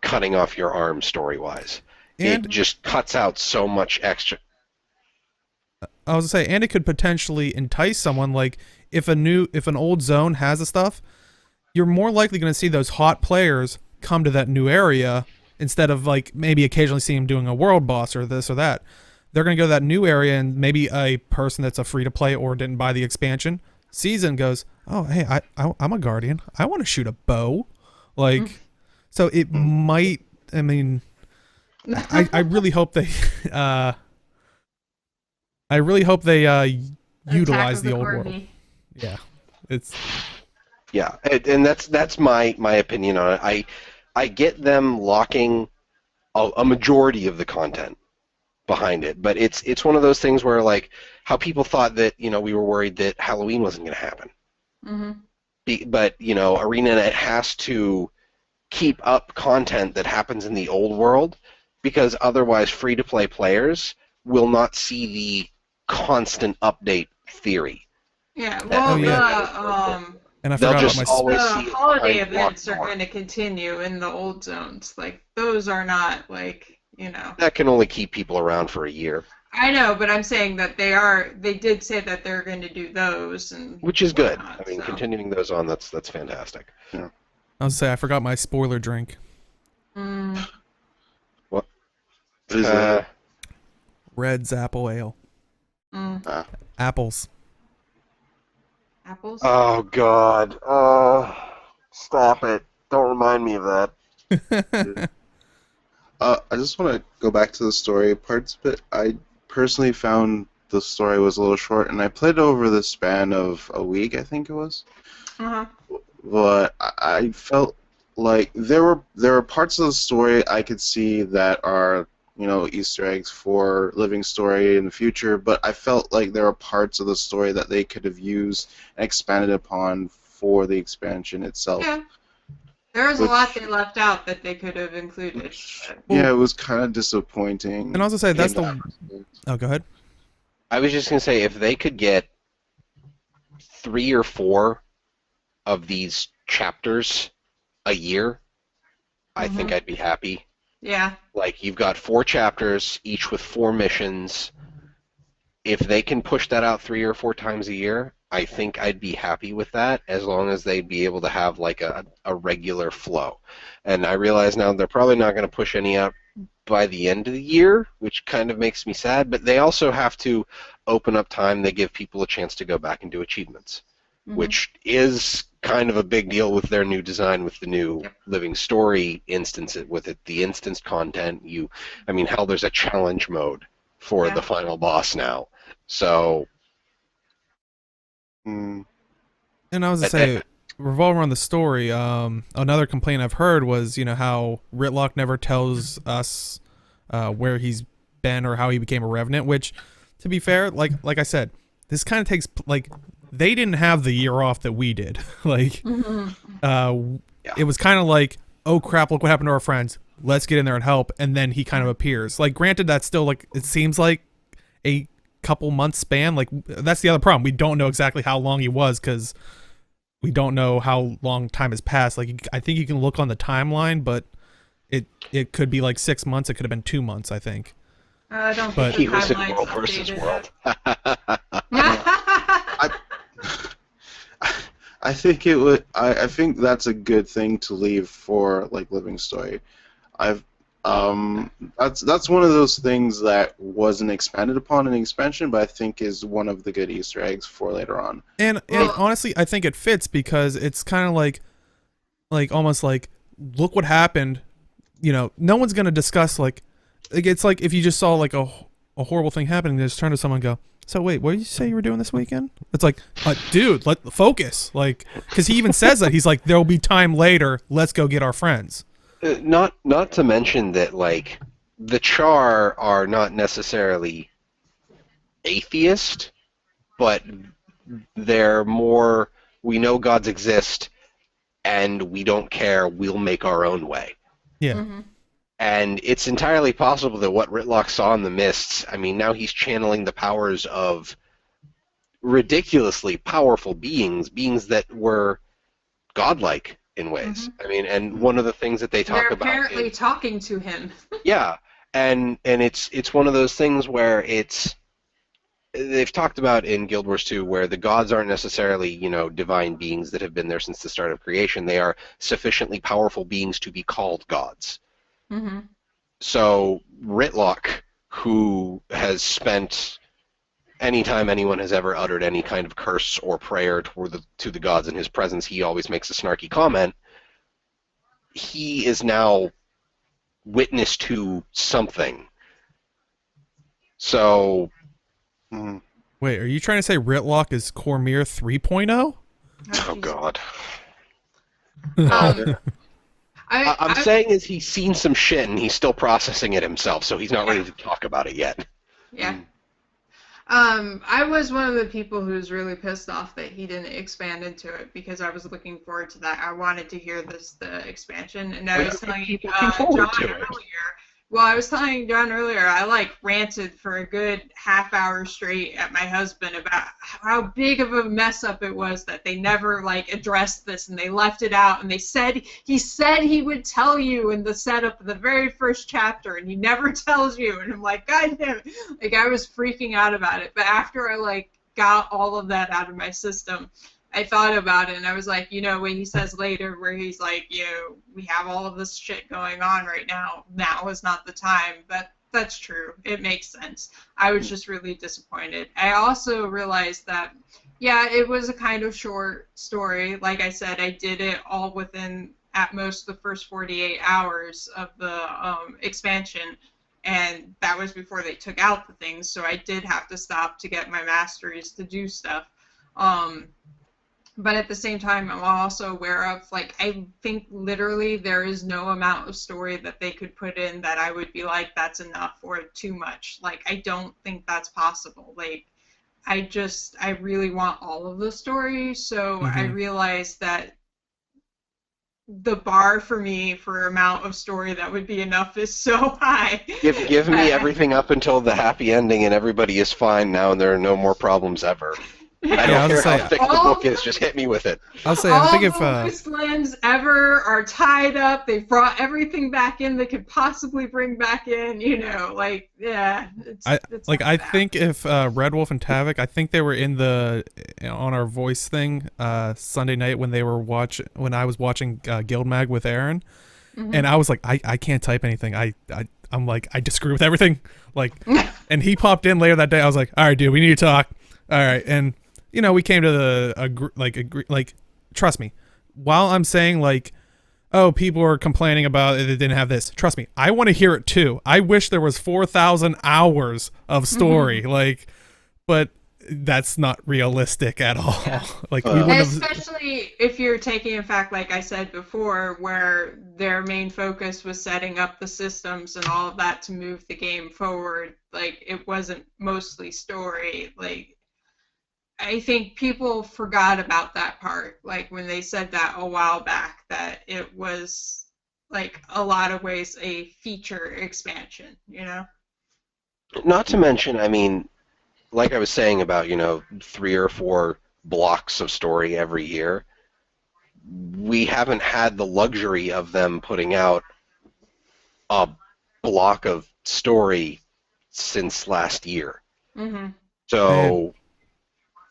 cutting off your arm story-wise. And it just cuts out so much extra. I was gonna say, and it could potentially entice someone. Like if an old zone has the stuff, you're more likely going to see those HoT players come to that new area instead of like maybe occasionally seeing them doing a world boss or this or that. They're going to go to that new area, and maybe a person that's a free to play or didn't buy the expansion sees it and goes, "Oh, hey, I'm a guardian. I want to shoot a bow." Like, so it might. I mean, I really hope they. I really hope they utilize the old world. Yeah, it's. Yeah, and that's my opinion on it. I get them locking a majority of the content behind it, but it's one of those things where like how people thought that we were worried that Halloween wasn't going to happen. But ArenaNet has to keep up content that happens in the old world because otherwise free-to-play players will not see the constant update theory. Yeah, well, and I they'll forgot just about my always the see holiday it events are more. going to continue in the old zones. Like those are not like That can only keep people around for a year. I know, but I'm saying that they did say that they're going to do those, and Which is good. whatnot, I mean, so. continuing those on, that's fantastic. I was gonna say I forgot my spoiler drink. What? What is that? Red's apple ale. Apples. Apples. Oh God! Stop it! Don't remind me of that. I just want to go back to the story parts a bit. I personally found the story was a little short, and I played it over the span of a week, I think it was. But I felt like there were parts of the story I could see that are Easter eggs for living story in the future, but I felt like there are parts of the story that they could have used and expanded upon for the expansion itself. Yeah. There was a lot they left out that they could have included. Yeah, it was kind of disappointing. And I was gonna say that's the. Oh, go ahead. I was just gonna say if they could get 3 or 4 of these chapters a year, I think I'd be happy. Yeah. Like you've got 4 chapters, each with 4 missions, if they can push that out 3 or 4 times a year, I think I'd be happy with that, as long as they'd be able to have like a regular flow. And I realize now they're probably not going to push any out by the end of the year, which kind of makes me sad, but they also have to open up time. They give people a chance to go back and do achievements, which is kind of a big deal with their new design, with the new living story instance, with it, the instanced content. I mean, hell, there's a challenge mode for the final boss now. So, and I was to say, revolving around the story, another complaint I've heard was, how Ritlock never tells us where he's been or how he became a Revenant, which, to be fair, like I said, this kind of takes, like, they didn't have the year off that we did. Like, it was kind of like, oh crap, look what happened to our friends. Let's get in there and help. And then he kind of appears. Like, granted, that's still, like, it seems like a couple months span. Like, that's the other problem. We don't know exactly how long he was, because we don't know how long time has passed. Like, I think you can look on the timeline, but it could be like 6 months. It could have been 2 months, I think. I don't think he the was in timeline's World versus updated. World. I think it would. I think that's a good thing to leave for like living story. That's one of those things that wasn't expanded upon in the expansion, but I think is one of the good Easter eggs for later on. And honestly, I think it fits, because it's kind of like almost like, look what happened. No one's gonna discuss like it's like if you just saw like a horrible thing happening, they just turn to someone and go, so wait, what did you say you were doing this weekend? It's like, dude, focus. Like, because he even says that. He's like, there'll be time later. Let's go get our friends. Not to mention that, like, the Char are not necessarily atheist, but they're more, we know gods exist, and we don't care, we'll make our own way. Yeah. And it's entirely possible that what Ritlock saw in the mists, I mean, now he's channeling the powers of ridiculously powerful beings that were godlike in ways. I mean, and one of the things that they talk They're about apparently talking to him. yeah, and it's one of those things where they've talked about in Guild Wars 2 where the gods aren't necessarily, divine beings that have been there since the start of creation. They are sufficiently powerful beings to be called gods. So Ritlock, who has spent any time anyone has ever uttered any kind of curse or prayer to the gods in his presence, he always makes a snarky comment. He is now witness to something. So, wait, are you trying to say Ritlock is Cormier 3.0? Oh God. I'm saying is he's seen some shit and he's still processing it himself, so he's not ready to talk about it yet. Yeah. I was one of the people who's really pissed off that he didn't expand into it, because I was looking forward to that. I wanted to hear the expansion, and I was telling John earlier. Well, I was telling John earlier, I ranted for a good half hour straight at my husband about how big of a mess up it was that they never addressed this, and they left it out, and he said he would tell you in the setup of the very first chapter, and he never tells you, and I'm like, God damn it. I was freaking out about it, but after I got all of that out of my system, I thought about it, and I was like, when he says later where he's like, we have all of this shit going on right now. Now is not the time. But that's true. It makes sense. I was just really disappointed. I also realized that, it was a kind of short story. Like I said, I did it all within, at most, the first 48 hours of the expansion. And that was before they took out the things, so I did have to stop to get my masteries to do stuff. But at the same time, I'm also aware of, I think literally there is no amount of story that they could put in that I would be like, that's enough or too much. I don't think that's possible. I really want all of the story, so I realized that the bar for me for amount of story that would be enough is so high. Give me everything up until the happy ending and everybody is fine now and there are no more problems ever. I Yeah, I don't was care gonna how say- thick the All book is, just hit me with it. I'll say I All think if the wastelands ever are tied up. They've brought everything back in they could possibly bring back in. Like it's I like that. think if Red Wolf and Tavik, I think they were in the on our voice thing Sunday night when I was watching Guild Mag with Aaron, and I was like, I can't type anything. I'm like, I disagree with everything. Like, and he popped in later that day. I was like, all right, dude, we need to talk. All right, and we came to the trust me. While I'm saying like, oh, people are complaining about it didn't have this. Trust me, I want to hear it too. I wish there was 4,000 hours of story, but that's not realistic at all. Yeah. Like we And wouldn't have. Especially if you're taking in fact, like I said before, where their main focus was setting up the systems and all of that to move the game forward. Like it wasn't mostly story. Like I think people forgot about that part. Like when they said that a while back, that it was like a lot of ways a feature expansion. Not to mention, I mean, like I was saying about, 3 or 4 blocks of story every year, we haven't had the luxury of them putting out a block of story since last year. Mm-hmm. So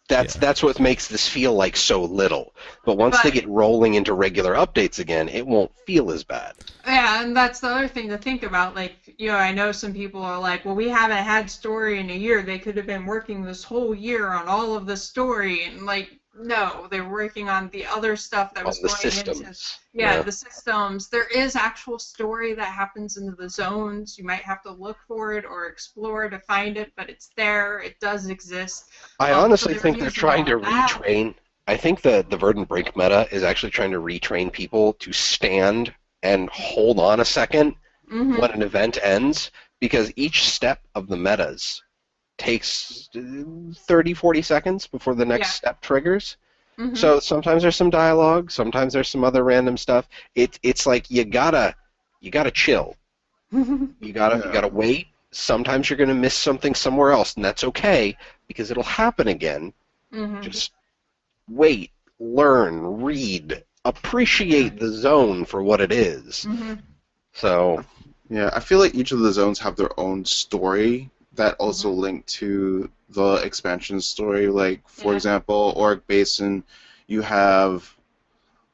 Yeah. that's what makes this feel like so little. But once they But- get rolling into regular updates again, it won't feel as bad. Yeah, and that's the other thing to think about. Like, I know some people are like, well, we haven't had story in a year. They could have been working this whole year on all of the story. And, like, no, they're working on the other stuff that On was the going into. systems. Yeah, the systems. There is actual story that happens into the zones. You might have to look for it or explore to find it, but it's there. It does exist. I So honestly they're think they're using trying to all that. retrain. I think the Verdant Brink meta is actually trying to retrain people to stand and hold on a second Mhm. when an event ends, because each step of the metas takes 30, 40 seconds before the next Yeah. step triggers. Mhm. So sometimes there's some dialogue, sometimes there's some other random stuff. It's like you gotta chill. You gotta wait. Sometimes you're gonna miss something somewhere else, and that's okay because it'll happen again. Mhm. Just wait, learn, read, appreciate the zone for what it is. Mhm. So Yeah, I feel like each of the zones have their own story that also link to the expansion story. Like, for Yeah. example, Auric Basin, you have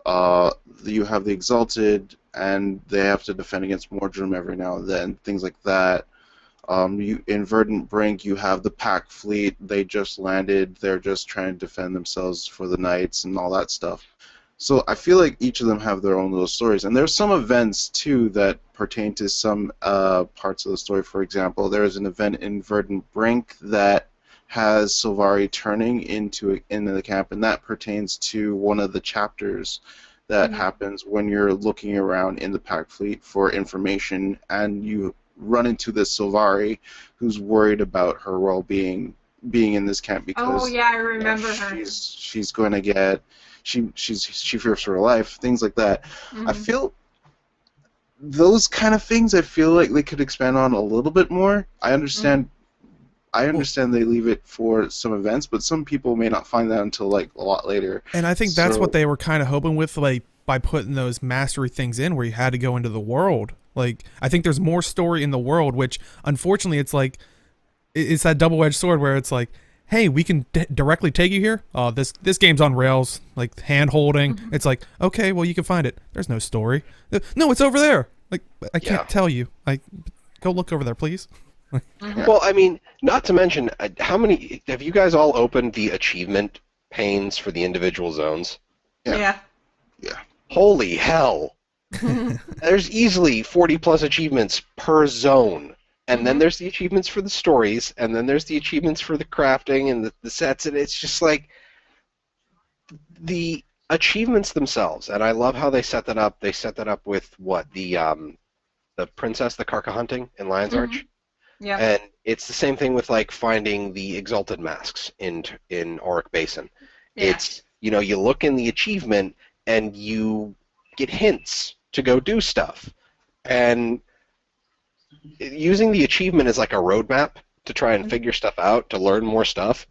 the Exalted, and they have to defend against Mordrum every now and then, things like that. In Verdant Brink, you have the Pack Fleet. They just landed. They're just trying to defend themselves for the Knights and all that stuff. So I feel like each of them have their own little stories. And there's some events, too, that pertain to some parts of the story. For example, there is an event in Verdant Brink that has Sylvari turning into the camp, and that pertains to one of the chapters that happens when you're looking around in the Pack Fleet for information, and you run into this Sylvari who's worried about her well-being being in this camp because Oh yeah, I remember her. she's going to get she fears for her life, things like that. Mhm. I feel those kind of things, I feel like they could expand on a little bit more. I understand they leave it for some events, but some people may not find that until like a lot later. And I think that's So- what they were kind of hoping with, like, by putting those mastery things in where you had to go into the world. Like, I think there's more story in the world, which unfortunately it's like, it's that double-edged sword where it's like, hey, we can directly take you here. Oh, this game's on rails, like hand holding. It's like, okay, well, you can find it. There's no story. No, it's over there. Like, I can't tell you. Go look over there, please. Well, I mean, not to mention, how many have you guys all opened the achievement panes for the individual zones? Yeah. Holy hell! There's easily 40 plus achievements per zone, and then there's the achievements for the stories, and then there's the achievements for the crafting and the sets, and it's just like the achievements themselves. And I love how they set that up. They set that up with what the princess, the Karka hunting in Lion's Arch. Yeah. And it's the same thing with like finding the exalted masks in Auric Basin. Yeah. It's, you look in the achievement and you get hints to go do stuff. And using the achievement as like a roadmap to try and figure stuff out, to learn more stuff,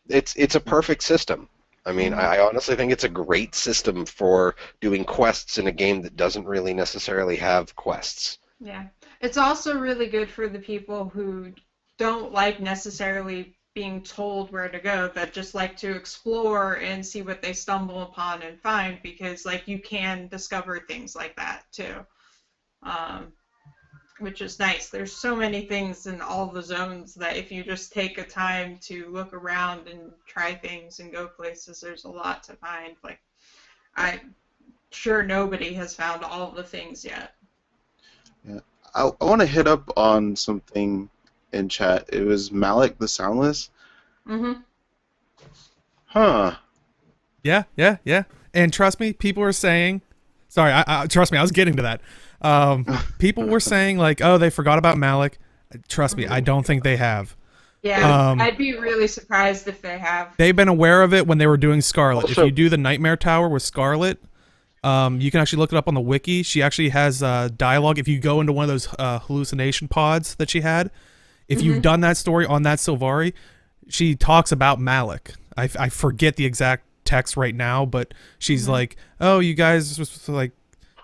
It's a perfect system. I mean, Mhm. I honestly think it's a great system for doing quests in a game that doesn't really necessarily have quests. Yeah. It's also really good for the people who don't like necessarily being told where to go, that just like to explore and see what they stumble upon and find, because like you can discover things like that too. Um, which is nice. There's so many things in all the zones that if you just take a time to look around and try things and go places, there's a lot to find. Like I'm sure nobody has found all the things yet. Yeah. I want to hit up on something in chat. It was Malik the Soundless. Mm-hmm. Huh. Yeah, yeah, yeah. And trust me, people are saying, sorry, trust me, I was getting to that. People were saying like, oh, they forgot about Malik. Trust me, I don't think they have. Yeah, I'd be really surprised if they have. They've been aware of it when they were doing Scarlet. Also- If you do the Nightmare Tower with Scarlet, you can actually look it up on the wiki. She actually has dialogue. If you go into one of those hallucination pods that she had, if you've done that story on that Sylvari, she talks about Malik. I forget the exact text right now, but she's like, oh, you guys just, like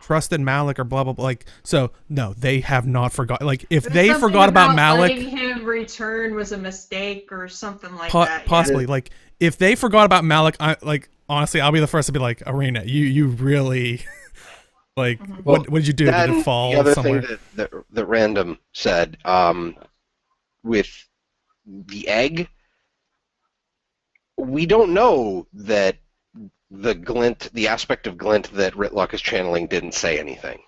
trusted Malik or blah blah blah. Like, so no, they have not forgot. Like, if There's they something forgot about Malik, letting him return was a mistake or something like po- that. possibly, like if they forgot about Malik, I like honestly, I'll be the first to be like, Arena, you really like what did you do? Did Then it fall the other somewhere? thing that Random said with the egg, we don't know that the aspect of glint that Ritlock is channeling didn't say anything.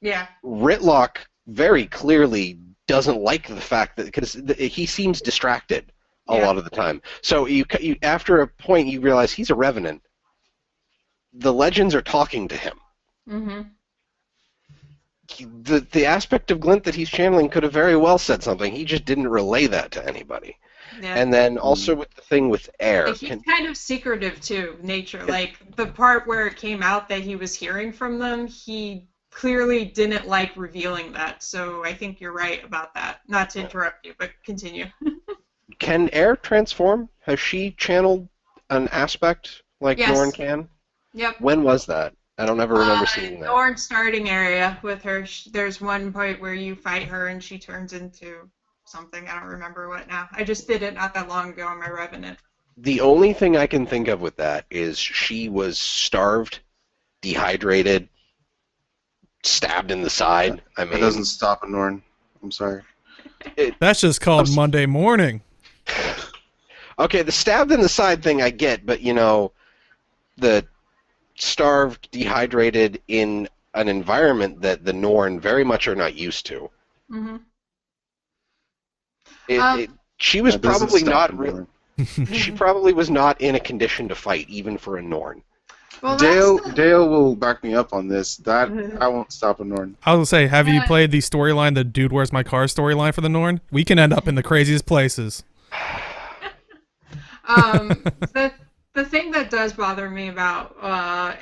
Yeah. Ritlock very clearly doesn't like the fact that, because he seems distracted a Yeah. lot of the time. So you after a point you realize he's a revenant. The legends are talking to him. Mm-hmm. The aspect of glint that he's channeling could have very well said something. He just didn't relay that to anybody. Yeah. And then also with the thing with air. Like, he's kind of secretive too, nature. Like the part where it came out that he was hearing from them, he clearly didn't like revealing that. So I think you're right about that. Not to interrupt you, but continue. Can air transform? Has she channeled an aspect like Yes. Norn can? Yep. When was that? I don't ever remember seeing that. Norn starting area with her. There's one point where you fight her and she turns into something. I don't remember what now. I just did it not that long ago on my Revenant. The only thing I can think of with that is she was starved, dehydrated, stabbed in the side. I It mean, doesn't stop a Norn. I'm sorry. That's just called Monday morning. okay, the stabbed in the side thing I get, but you know, the starved, dehydrated in an environment that the Norn very much are not used to. Mm-hmm. She was That doesn't probably stop not. a Norn. She probably was not in a condition to fight, even for a Norn. Well, Dale will back me up on this. That won't stop a Norn. I was gonna say, have you Yeah. played the storyline, the Dude Where's My Car storyline for the Norn? We can end up in the craziest places. The thing that does bother me about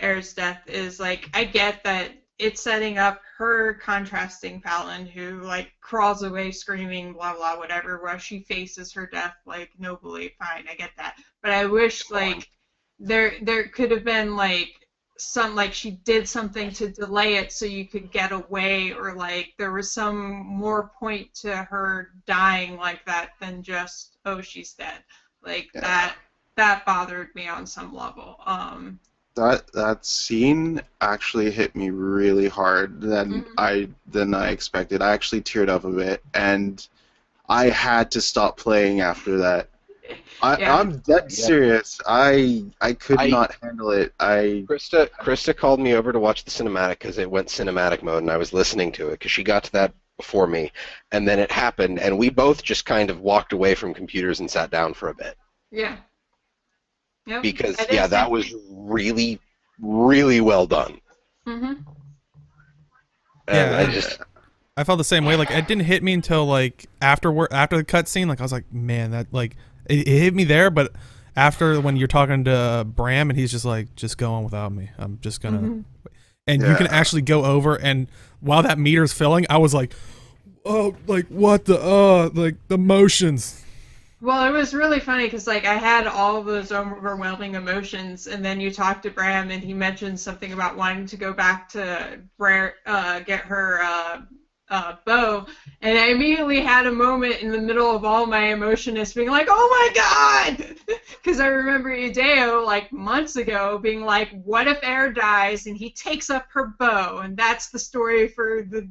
Air's death is, like, I get that it's setting up her contrasting Fallon, who, like, crawls away screaming, blah, blah, whatever, while she faces her death, like, nobly. Fine, I get that. But I wish, like, there could have been, like, she did something to delay it so you could get away, or, like, there was some more point to her dying like that than just, oh, she's dead. Like, Yeah. that bothered me on some level. That scene actually hit me really hard than I expected. I actually teared up a bit, and I had to stop playing after that. I'm dead serious. I could not handle it. Krista called me over to watch the cinematic because it went cinematic mode, and I was listening to it because she got to that before me, and then it happened, and we both just kind of walked away from computers and sat down for a bit. Yeah. Yep. Because that was really, really well done. Mm-hmm. And I felt the same way. Like, it didn't hit me until like after the cutscene. Like, I was like, man, that like it hit me there. But after, when you're talking to Bram and he's just like, just go on without me. I'm just gonna. And you can actually go over, and while that meter's filling, I was like, oh, like what the like the motions. Well, it was really funny because like I had all of those overwhelming emotions, and then you talked to Bram, and he mentioned something about wanting to go back to get her bow, and I immediately had a moment in the middle of all my emotionness, being like, "Oh my God!" Because I remember Ideo like months ago being like, "What if Air dies and he takes up her bow, and that's the story for the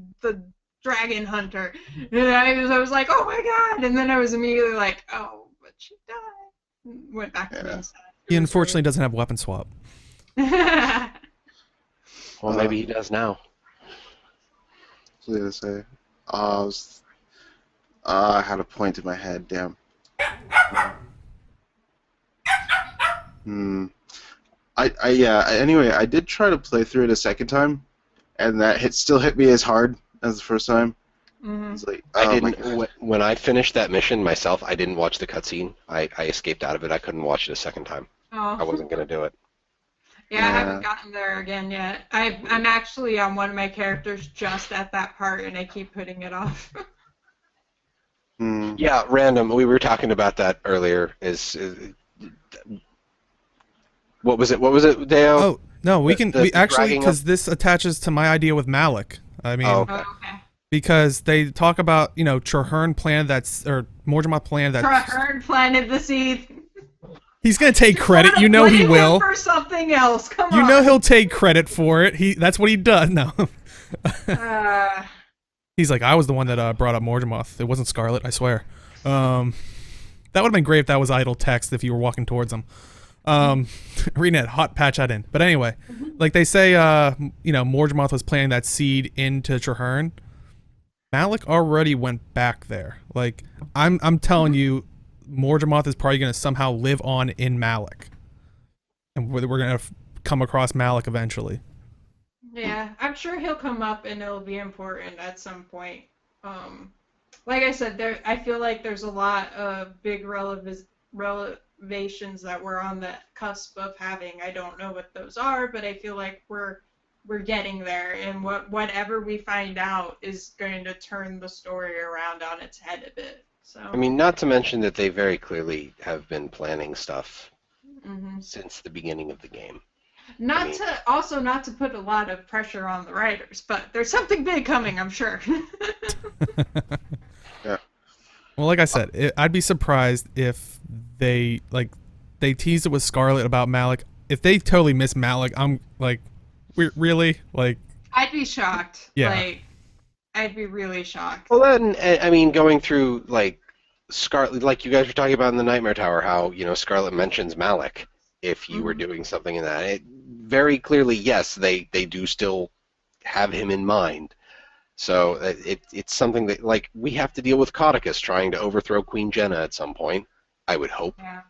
dragon hunter." And I was like, oh my God. And then I was immediately like, oh, but she died. Went back to being sad. He unfortunately doesn't have weapon swap. Doesn't. Well, maybe he does now. What was I gonna say? I had a point in my head. Damn. Anyway, I did try to play through it a second time, and that still hit me as hard as the first time. Mm-hmm. It's like, I oh my didn't. God. When I finished that mission myself, I didn't watch the cutscene. I escaped out of it. I couldn't watch it a second time. I Oh. wasn't gonna do it. Yeah, I haven't gotten there again yet. I'm actually on one of my characters just at that part, and I keep putting it off. Hmm. Yeah, random. We were talking about that earlier. What was it? What was it, Deo? Oh no, we actually dragging because this attaches to my idea with Malik. I mean, Oh. Oh, okay. because they talk about Traherne planted or Mortimer planted that. Traherne planted the seed. He's gonna take credit. You know he Blame him will. for something else. Come You on. know he'll take credit for it. That's what he does. No. He's like, I was the one that brought up Morgemoth. It wasn't Scarlet, I swear. That would have been great if that was idle text if you were walking towards him. Renet, hot patch that in. But anyway, like they say, Morgemoth was planting that seed into Traherne. Malik already went back there. Like, I'm telling you, Morgemoth is probably going to somehow live on in Malik. And we're going to come across Malik eventually. Yeah, I'm sure he'll come up and it'll be important at some point. Like I said, I feel like there's a lot of big revelations that we're on the cusp of having. I don't know what those are, but I feel like we're getting there, and whatever we find out is going to turn the story around on its head a bit. So. I mean, not to mention that they very clearly have been planning stuff since the beginning of the game. Not to put a lot of pressure on the writers, but there's something big coming, I'm sure. Yeah. Well, like I said, I'd be surprised if they teased it with Scarlet about Malik. If they totally miss Malik, I'm like, really? Like, I'd be shocked. Yeah. Like, I'd be really shocked. Well, then, I mean, going through, like, Scarlet, like you guys were talking about in the Nightmare Tower, how, Scarlet mentions Malik if you were doing something in that. Very clearly, yes, they do still have him in mind. So it's something that, like, we have to deal with Caudicus trying to overthrow Queen Jenna at some point, I would hope. Yeah.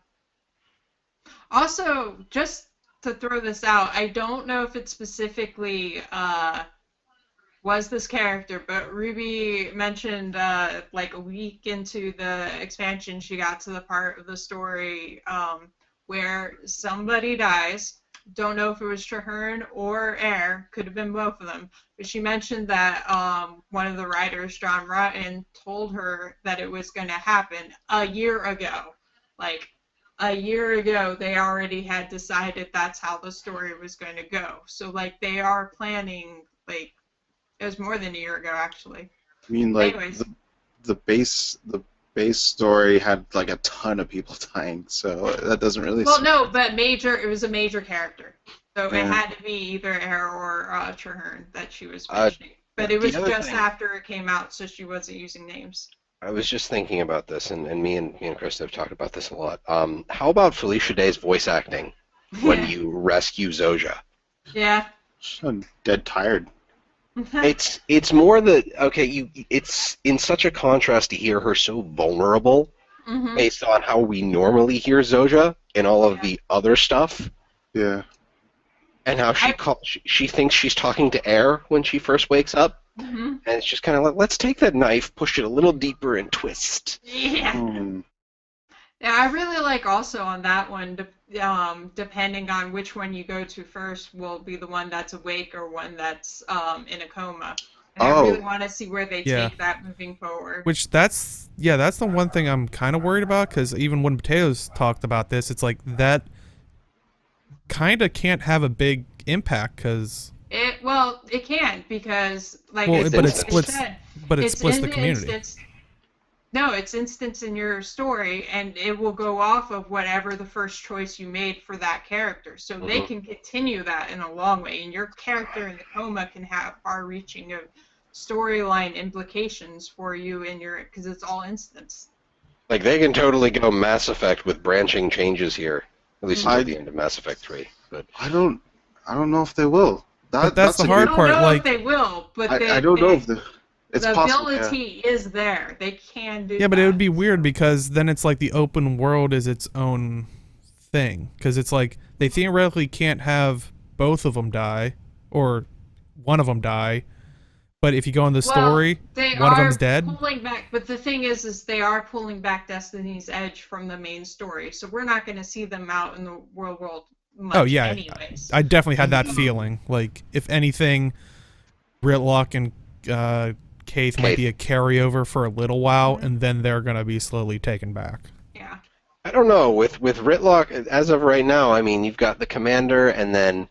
Also, just to throw this out, I don't know if it specifically was this character, but Ruby mentioned like a week into the expansion, she got to the part of the story where somebody dies. Don't know if it was Traherne or Air, could have been both of them. But she mentioned that one of the writers, John Rutten, told her that it was going to happen a year ago. Like, a year ago, they already had decided that's how the story was going to go. So, like, they are planning, like, it was more than a year ago, actually. I mean, like, Anyways. the base story had like a ton of people dying, so that doesn't really. Well, no, but it was a major character. So it Yeah. had to be either Air or Traherne that she was mentioning. But it was the other just thing- after it came out, so she wasn't using names. I was just thinking about this, and me and Krista have talked about this a lot. How about Felicia Day's voice acting when you rescue Zoja? Yeah. I'm dead tired. It's more that, okay, it's in such a contrast to hear her so vulnerable Mhm. based on how we normally hear Zoja and all of the other stuff, Yeah. and how she thinks she's talking to Air when she first wakes up, Mhm. and it's just kind of like, let's take that knife, push it a little deeper, and twist. Yeah. Hmm. Yeah, I really like also on that one, depending on which one you go to first, will be the one that's awake or one that's in a coma. And I Oh. really want to see where they Yeah. take that moving forward. Which that's the one thing I'm kind of worried about, because even when Potatoes talked about this, it's like that kind of can't have a big impact because It can't because like well, It's but it instant. splits, said, but it it's splits in the the community. instance. No, it's instance in your story, and it will go off of whatever the first choice you made for that character. So they Mhm. can continue that in a long way, and your character in the coma can have far-reaching of storyline implications for you in your because it's all instance. Like, they can totally go Mass Effect with branching changes here, at least until I- the end of Mass Effect 3. But I don't know if they will. But that's the a hard I don't part, know like- if they will, but I don't know if it's the possible. Yeah. ability is there. They can do. Yeah, but it would be that, weird so. because then it's like the open world is its own thing. Because it's like they theoretically can't have both of them die or one of them die. But if you go in the story, They one of are them's dead. pulling back, but the thing is they are pulling back Destiny's Edge from the main story, so we're not going to see them out in the real world much. Oh, yeah, anyways. I definitely had that feeling. Like, if anything, Gritlock and Kaith might be a carryover for a little while, and then they're gonna be slowly taken back. Yeah. I don't know. With Ritlock, as of right now, I mean, you've got the commander, and then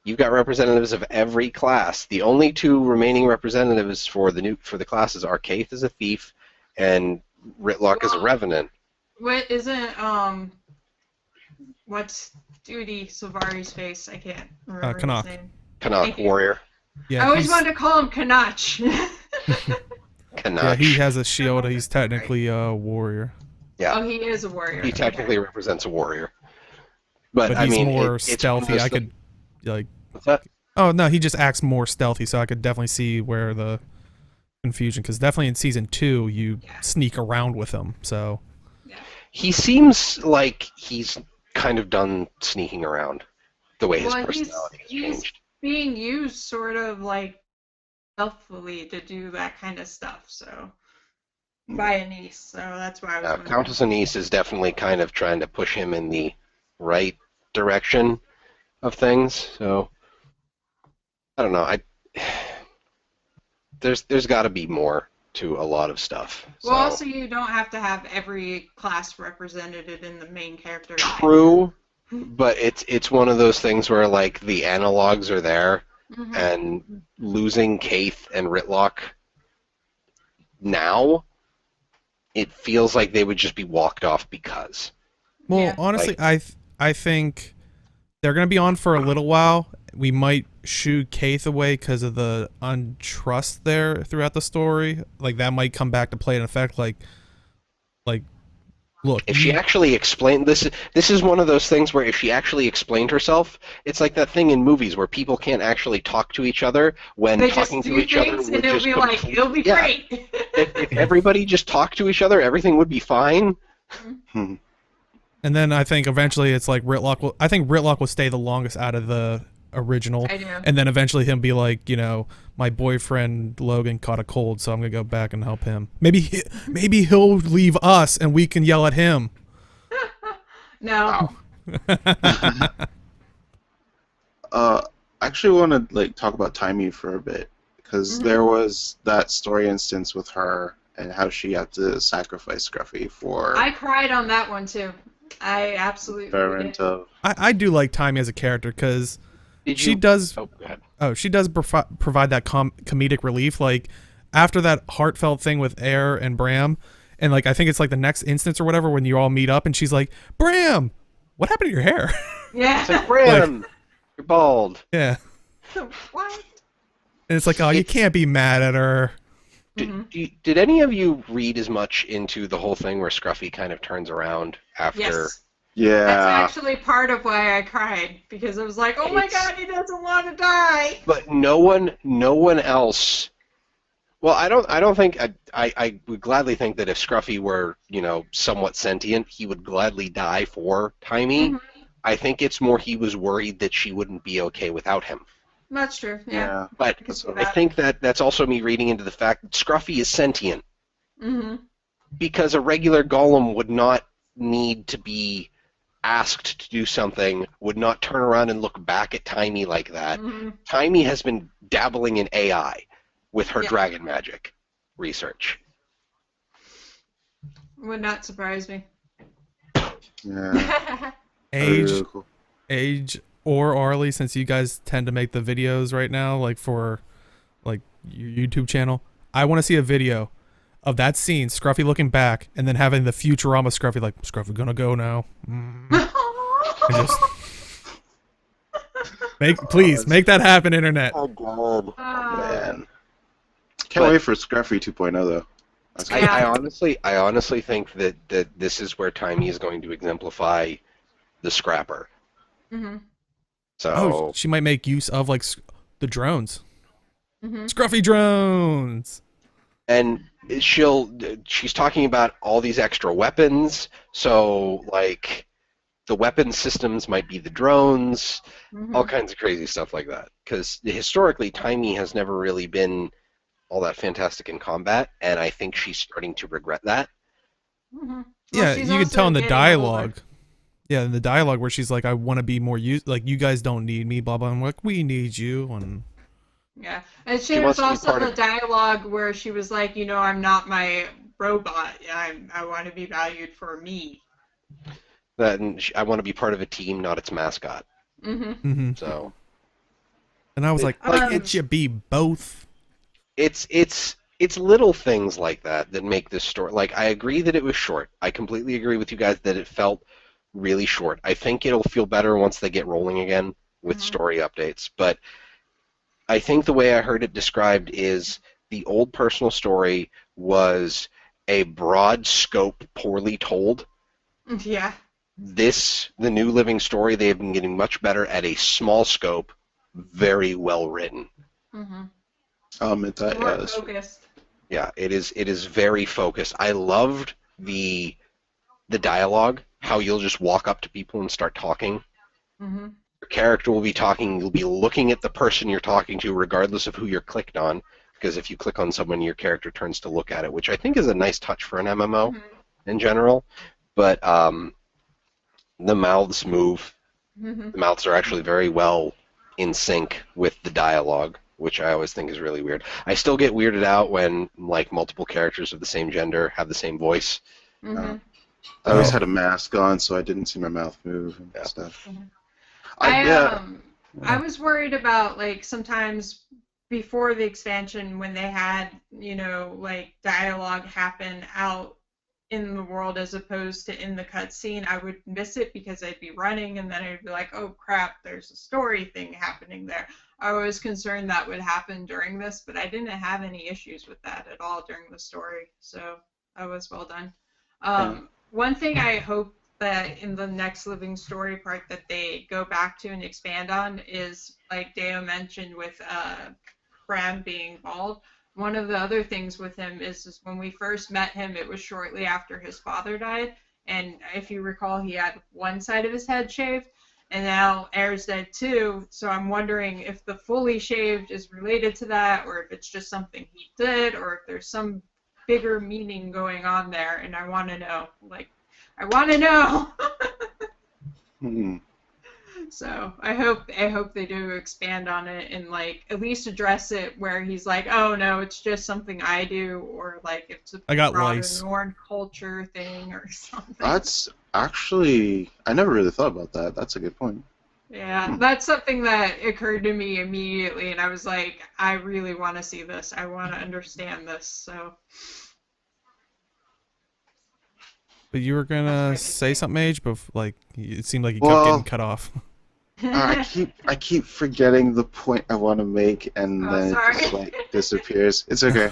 you've got representatives of every class. The only two remaining representatives for the classes are Kaith as a thief, and Ritlock as a revenant. What isn't what's Duty Silvari's face? I can't remember Canuck. his name. Canuck Thank you. warrior. Yeah, I always he's- wanted to call him Kanach. Canuck. yeah, he has a shield. He's technically a warrior, Yeah. Oh, he is a warrior. He technically represents a warrior. But, but I he's mean, more it's one of stealthy. those I things- could like. What's that? Oh no, he just acts more stealthy, so I could definitely see where the confusion. Because definitely in season 2, you sneak around with him. So He seems like he's kind of done sneaking around, the way his personality has he's changed. being used sort of like stealthily to do that kind of stuff. So by Anise, so that's why I was. wondering. Countess Anise is definitely kind of trying to push him in the right direction of things. So I don't know. There's got to be more to a lot of stuff. Well, So. also you don't have to have every class represented in the main character. True, but it's one of those things where like the analogs are there, Mhm. and losing Kaith and Ritlock now, it feels like they would just be walked off because. well, Yeah. honestly, I think they're gonna be on for a little while. We might shoo Kaith away because of the untrust there throughout the story. Like that might come back to play an effect. Like, look, If she actually explained this is one of those things where if she actually explained herself, it's like that thing in movies where people can't actually talk to each other when They just talking do to each other things would and it'll just be like complete- it'll be Yeah. great. if everybody just talked to each other, everything would be fine. and then I think eventually it's like I think Ritlock will stay the longest out of the original. I do. And then eventually he'll be like, my boyfriend Logan caught a cold, so I'm gonna go back and help him. Maybe he'll leave us and we can yell at him. No. I actually want to talk about Timey for a bit because there was that story instance with her and how she had to sacrifice Scruffy for I cried on that one too. I absolutely parent did. of. I do like Timey as a character because Did she you- does. Oh, go ahead. Oh, she does provide that comedic relief. Like after that heartfelt thing with Air and Bram, and I think it's like the next instance or whatever when you all meet up, and she's like, "Bram, what happened to your hair?" Yeah. It's like, Bram, you're bald. Yeah, What? and it's like, oh, you It's- can't be mad at her. Did any of you read as much into the whole thing where Scruffy kind of turns around after? Yes. Yeah. That's actually part of why I cried because I was like, "Oh my It's- God, he doesn't want to die." But no one else. Well, I don't think I would gladly think that if Scruffy were somewhat sentient, he would gladly die for Timey. Mhm. I think it's more he was worried that she wouldn't be okay without him. That's true. Yeah. Yeah. But can see I that. think that's also me reading into the fact that Scruffy is sentient Mhm. because a regular golem would not need to be asked to do something, would not turn around and look back at Timey like that. Mhm. Timey has been dabbling in AI, with her Yeah. dragon magic research. Would not surprise me. Yeah, that'd be Age, really cool. Age, or Arlie, since you guys tend to make the videos right now, like for like your YouTube channel, I want to see a video of that scene, Scruffy looking back, and then having the Futurama Scruffy like, Scruffy gonna go now. And just please make that happen, internet. Oh god, Man, can't wait for Scruffy 2.0 though. That's Yeah. I honestly think that this is where Timey is going to exemplify the scrapper. Mm-hmm. So Oh, she might make use of like the drones, Mm-hmm. Scruffy drones. and she's talking about all these extra weapons. So like the weapon systems might be the drones, all kinds of crazy stuff like that. Because historically, Timey has never really been all that fantastic in combat, and I think she's starting to regret that. Mm-hmm. Yeah, she's you could tell in the also getting older. dialogue. Yeah, in the dialogue where she's like, I want to be more like you guys don't need me, blah blah. I'm like, we need you, and Yeah, and She she wants was to be also part the of- dialogue where she was like, I'm not my robot. I want to be valued for me. I want to be part of a team, not its mascot. Mm-hmm. So and I was like, why Um, can't you be both? it's little things like that that make this story. Like, I agree that it was short. I completely agree with you guys that it felt really short. I think it'll feel better once they get rolling again with story updates. But I think the way I heard it described is the old personal story was a broad scope, poorly told. Yeah. The new living story, they have been getting much better at a small scope, very well written. Mm-hmm. That's More true. focused. Yeah, it is very focused. I loved the dialogue, how you'll just walk up to people and start talking. Mm-hmm. Your character will be talking, you'll be looking at the person you're talking to regardless of who you're clicked on, because if you click on someone, your character turns to look at it, which I think is a nice touch for an MMO in general. But the mouths move. Mm-hmm. The mouths are actually very well in sync with the dialogue, which I always think is really weird. I still get weirded out when like multiple characters of the same gender have the same voice. Mm-hmm. I always had a mask on, so I didn't see my mouth move and Yeah. stuff. Mhm. Yeah. I was worried about like sometimes before the expansion when they had like dialogue happen out in the world as opposed to in the cutscene, I would miss it because I'd be running and then I'd be like, oh crap, there's a story thing happening there. I was concerned that would happen during this, but I didn't have any issues with that at all during the story, so that was well done. One thing I hope that in the next living story part that they go back to and expand on is, like Deo mentioned with Bram being bald, one of the other things with him is when we first met him, it was shortly after his father died, and if you recall, he had one side of his head shaved, and now Air's dead too, so I'm wondering if the fully shaved is related to that, or if it's just something he did, or if there's some bigger meaning going on there, and I want to know. I want to know! Hmm. So I hope they do expand on it and like at least address it where he's like, oh no, it's just something I do, or like it's a I got broader lice. Norn culture thing or something. That's actually, I never really thought about that. That's a good point. Yeah, that's something that occurred to me immediately, and I was like, I really want to see this. I want to understand this. So. But you were gonna That's say something, Age, but like it seemed like you Well- kept getting cut off. I keep forgetting the point I want to make, and Oh, then sorry. it just like disappears. It's okay.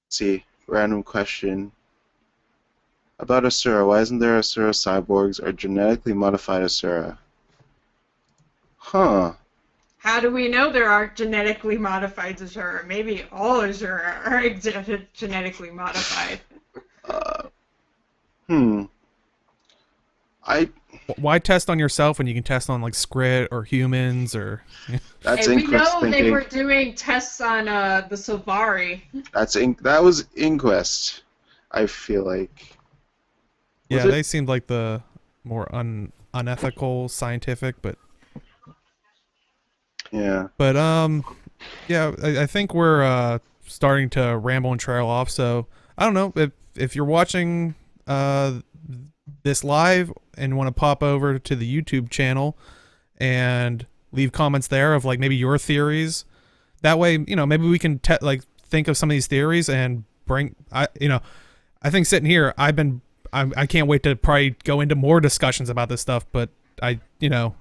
See, random question about Asura. Why isn't there Asura cyborgs or genetically modified Asura? Huh. How do we know there aren't genetically modified Azura? Maybe all Azura are genetically modified. Why test on yourself when you can test on like Skritt or humans or? That's Hey, we Inquest know they thinking. were doing tests on the Sylvari. That was Inquest. I feel like. Yeah, it? they seemed like the more unethical scientific, but Yeah. Yeah, I think we're starting to ramble and trail off. So I don't know if you're watching this live and want to pop over to the YouTube channel and leave comments there of like maybe your theories. That way, maybe we can like think of some of these theories and bring. I think sitting here, I can't wait to probably go into more discussions about this stuff. But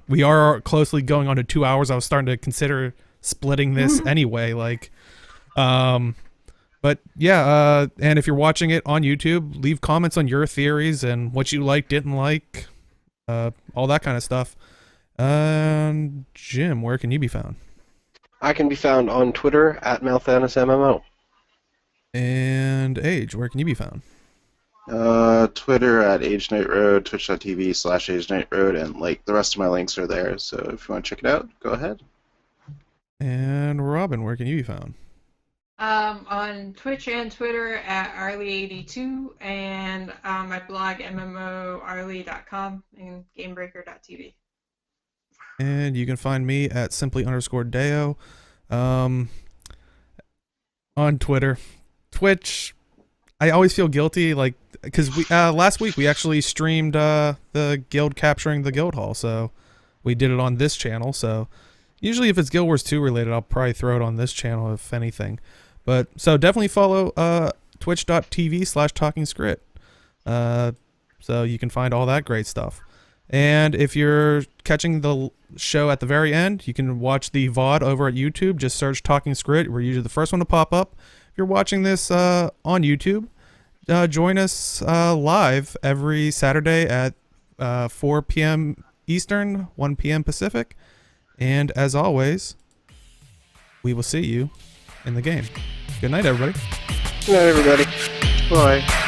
we are closely going on to 2 hours. I was starting to consider splitting this anyway. Like, but yeah. And if you're watching it on YouTube, leave comments on your theories and what you like, didn't like, all that kind of stuff. Jim, where can you be found? I can be found on Twitter at MalthanusMMO. And Age, where can you be found? Twitter at AgeNightRoad, twitch.tv/AgeNightRoad, and like the rest of my links are there. So if you want to check it out, go ahead. And Robin, where can you be found? On Twitch and Twitter at Arlie82 and my blog MMOArlie.com and GameBreaker.tv. And you can find me at simply_Deo on Twitter. Twitch, I always feel guilty, like, because we last week we actually streamed the guild capturing the guild hall, so we did it on this channel. So usually if it's Guild Wars 2 related, I'll probably throw it on this channel if anything. But so definitely follow twitch.tv/talkingskrit, so you can find all that great stuff. And if you're catching the show at the very end, you can watch the VOD over at YouTube. Just search Talking Skritt. We're usually the first one to pop up. If you're watching this on YouTube, join us live every Saturday at 4 p.m. Eastern, 1 p.m. Pacific. And as always, we will see you in the game. Good night, everybody. Good night, everybody. Bye.